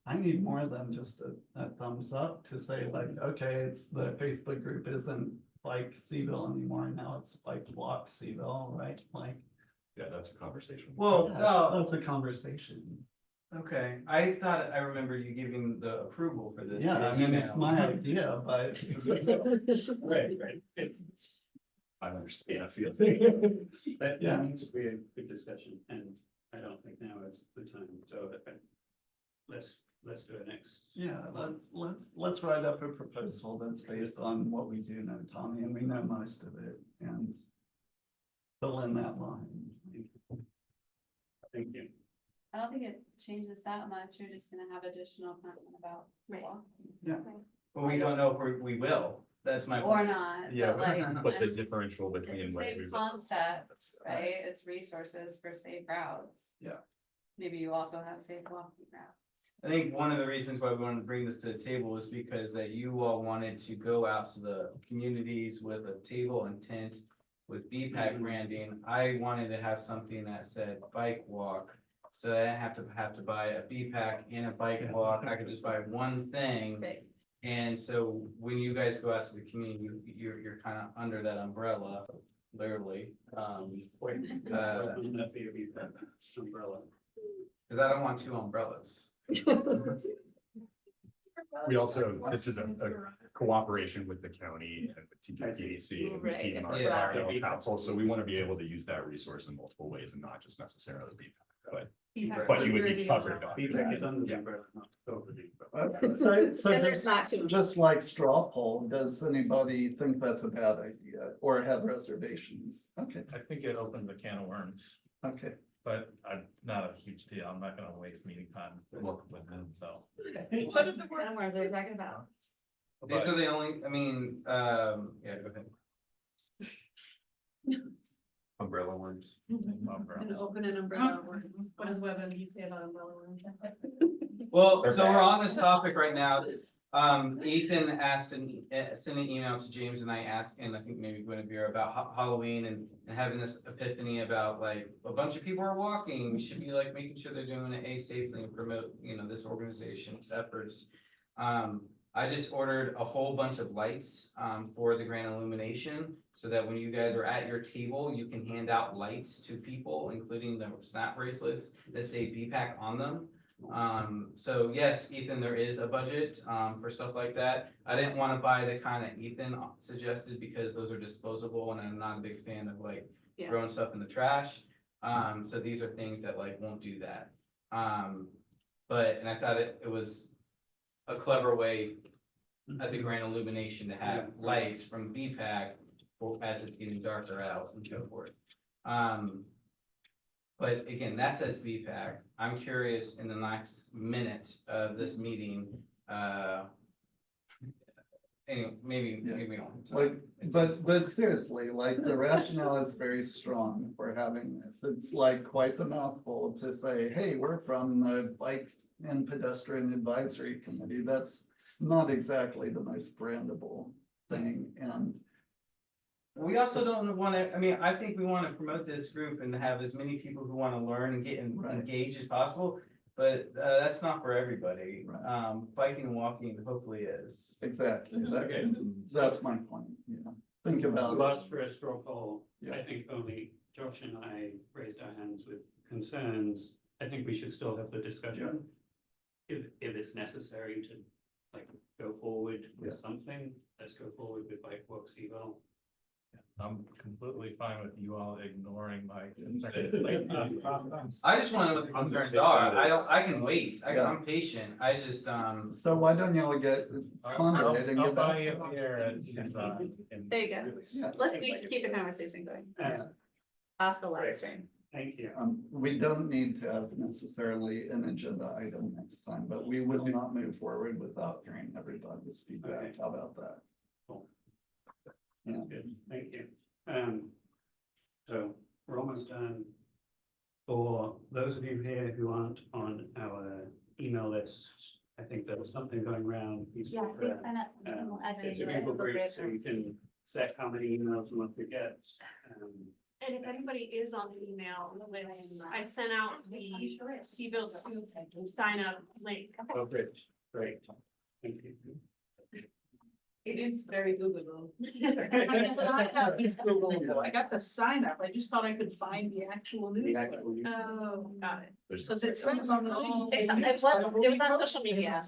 I need more than just a thumbs up to say like, okay, it's the Facebook group isn't Bike Seville anymore, now it's Bike Walk Seville, right? Like. Yeah, that's a conversation. Well, yeah, no, that's a conversation. okay. I thought I remember you giving the approval for this. Yeah, I via mean, it's email. my idea, but. Right. I understand, I feel. That needs to be a good discussion, and I don't think now is the time, so let's do it next. Yeah, let's write up a proposal that's based on what we do know, Tommy, and we know most of it, and fill in that line. Thank you. I don't think it changes that much, you're just gonna have additional content about. Right. Yeah. But we don't know if we will. That's my Or point. not, Yeah, but like. but the differential between It's the what same we've. concept, right? It's resources for safe routes. Yeah. Maybe you also have safe walking routes. I think one of the reasons why we wanted to bring this to the table is because that you all wanted to go out to the communities with a table and tent with BPAC branding. I wanted to have something that said bike walk. So I didn't have to buy a BPAC and a bike walk. I could just buy one thing. Right. And so when you guys go out to the community, you're kind of under that umbrella, literally. Wouldn't that be a umbrella? Cause I don't want two umbrellas. We also, this is a cooperation with the county and the TPDC and Right. even our Yeah. environmental council, so we want to be able to use that resource in multiple ways and not just necessarily be. But you would be covered. Feedback is under the umbrella, not over the umbrella. So And there's not too. just like straw poll, does anybody think that's a bad idea or have reservations? Okay, I think it opened the can of worms, okay. but I'm not a huge deal. I'm not gonna waste meeting time working with them, so. What are the words they're talking about? These are the only, I mean, yeah, go ahead. Umbrella worms. An open and umbrella words. What does WebMD say about umbrella words? Well, They're so we're bad. on this topic right now. Ethan asked sent an email to James and I asked, and I think maybe Guinevere about Halloween and having this epiphany about like a bunch of people are walking. We should be like making sure they're doing it safely and promote, this organization's efforts. I just ordered a whole bunch of lights for the grand illumination so that when you guys are at your table, you can hand out lights to people, including the snap bracelets that say BPAC on them. So yes, Ethan, there is a budget, for stuff like that. I didn't wanna buy the kind that Ethan suggested because those are disposable and I'm not a big fan of like Yeah. throwing stuff in the trash. So these are things that like won't do that. And I thought it was a clever way at the grand illumination to have lights from BPAC as it's getting darker out and so forth. But again, that says BPAC. I'm curious in the next minute of this meeting, anyway, maybe we won't. Like, but seriously, like the rationale is very strong for having this. It's like quite the mouthful to say, hey, we're from the Bike and Pedestrian Advisory Committee. That's not exactly the most brandable thing, and We also don't want to, I mean, I think we want to promote this group and have as many people who want to learn and get engaged as possible. But that's not for everybody. Biking and walking hopefully is. exactly, that's my point, you know, think about it. Last for a straw poll, Yeah. I think only Josh and I raised our hands with concerns. I think we should still have the discussion. If it's necessary to like go forward with something, let's go forward with bike walks eval. I'm completely fine with you all ignoring my concerns. I just want to know what the concerns are. I can wait. I'm patient. I just, So why don't y'all get Connor and I'll get buy back? you a beer at Design. There you go. Let's keep the conversation going. Off the live stream. Thank you. We don't need to have necessarily an agenda item next time, but we will not move forward without hearing everybody's feedback. How about that? Cool. Yeah. Good, thank you. So we're almost done. For those of you here who aren't on our email list, I think there was something going around. Yeah, please sign up. And we'll add you It's a to the Google group, group. so you can set how many emails you want to get. And if anybody is on the email list, I sent out the Seville Scoop sign up link. Oh, great, great. Thank you. It is very Googleable. That's what I got, is Google. I got the sign up, I just thought I could find the actual newsletter. Oh, got it. Because it says on the. It was on social media.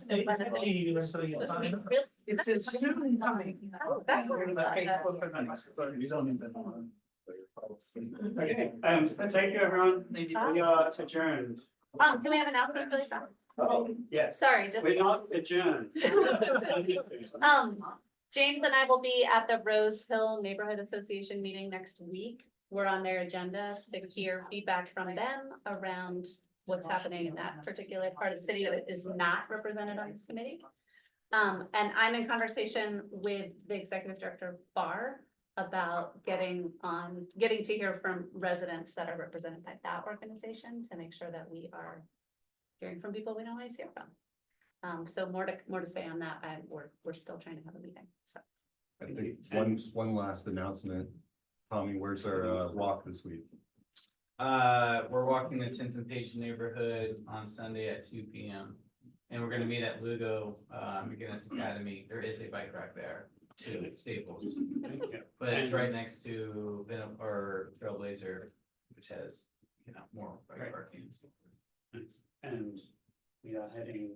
It says soon coming. Oh, that's where we saw that. You don't even know. Okay, thank you, everyone. We are adjourned. Can we have an announcement really fast? Oh, yes. Sorry, just. We're not adjourned. James and I will be at the Rose Hill Neighborhood Association meeting next week. We're on their agenda to hear feedback from them around what's happening in that particular part of the city that is not represented on this committee. And I'm in conversation with the executive director of FAR about getting to hear from residents that are represented by that organization to make sure that we are hearing from people we don't always hear from. So more to say on that, and we're still trying to have a meeting, so. I think one last announcement. Tommy, where's our walk this week? We're walking the 10th and Page neighborhood on Sunday at 2 p.m. And we're gonna meet at Lugo, McGinnis Academy. There is a bike rack there too, Staples. But it's right next to Trailblazer, which has, more bike parking. And we are heading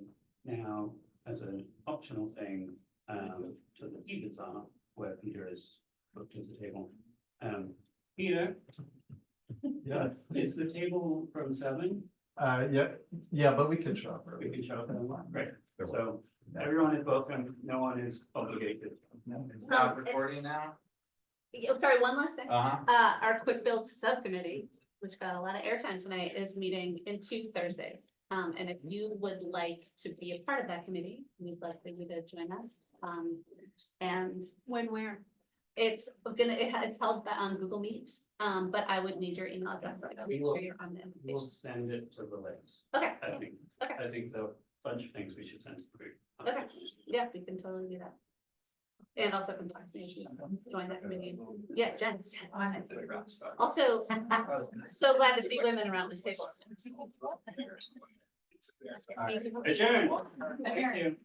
now as an optional thing, to the tea bazaar where Peter is booked at the table. Peter? Yes. Is the table from 7? Yeah, but we can shop. We can shop it online, great. So everyone is welcome, no one is obligated. Stop recording now? Sorry, one last thing. Uh-huh. Our quick build subcommittee, which got a lot of airtime tonight, is meeting in 2 Thursdays. And if you would like to be a part of that committee, we'd love for you to join us. And where? It's held on Google Meet, but I would need your email address. So make sure you're on the invitation. We'll send it to the list. Okay. I think there are a bunch of things we should send to the group. Okay, yeah, we can totally do that. And also contact me if you join that committee. Yeah, Jen. Also, so glad to see women around this table. Thank you. Adjourned. Thank you.